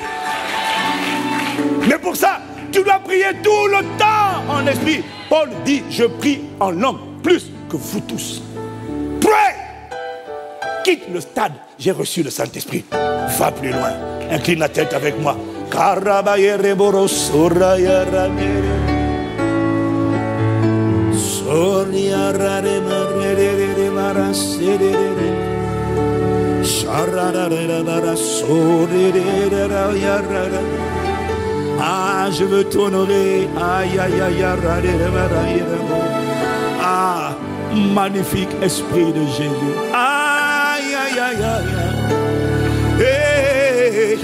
[SPEAKER 2] Mais pour ça, tu dois prier tout le temps en esprit. Paul dit, je prie en langue plus que vous tous. Pray! Quitte le stade, j'ai reçu le Saint-Esprit. Va plus loin. Incline la tête avec moi. Ah, je veux t'honorer. Aïe, aïe, aïe, aïe. Ah, magnifique Esprit de Jésus. Aïe, aïe, aïe, aïe. Hey,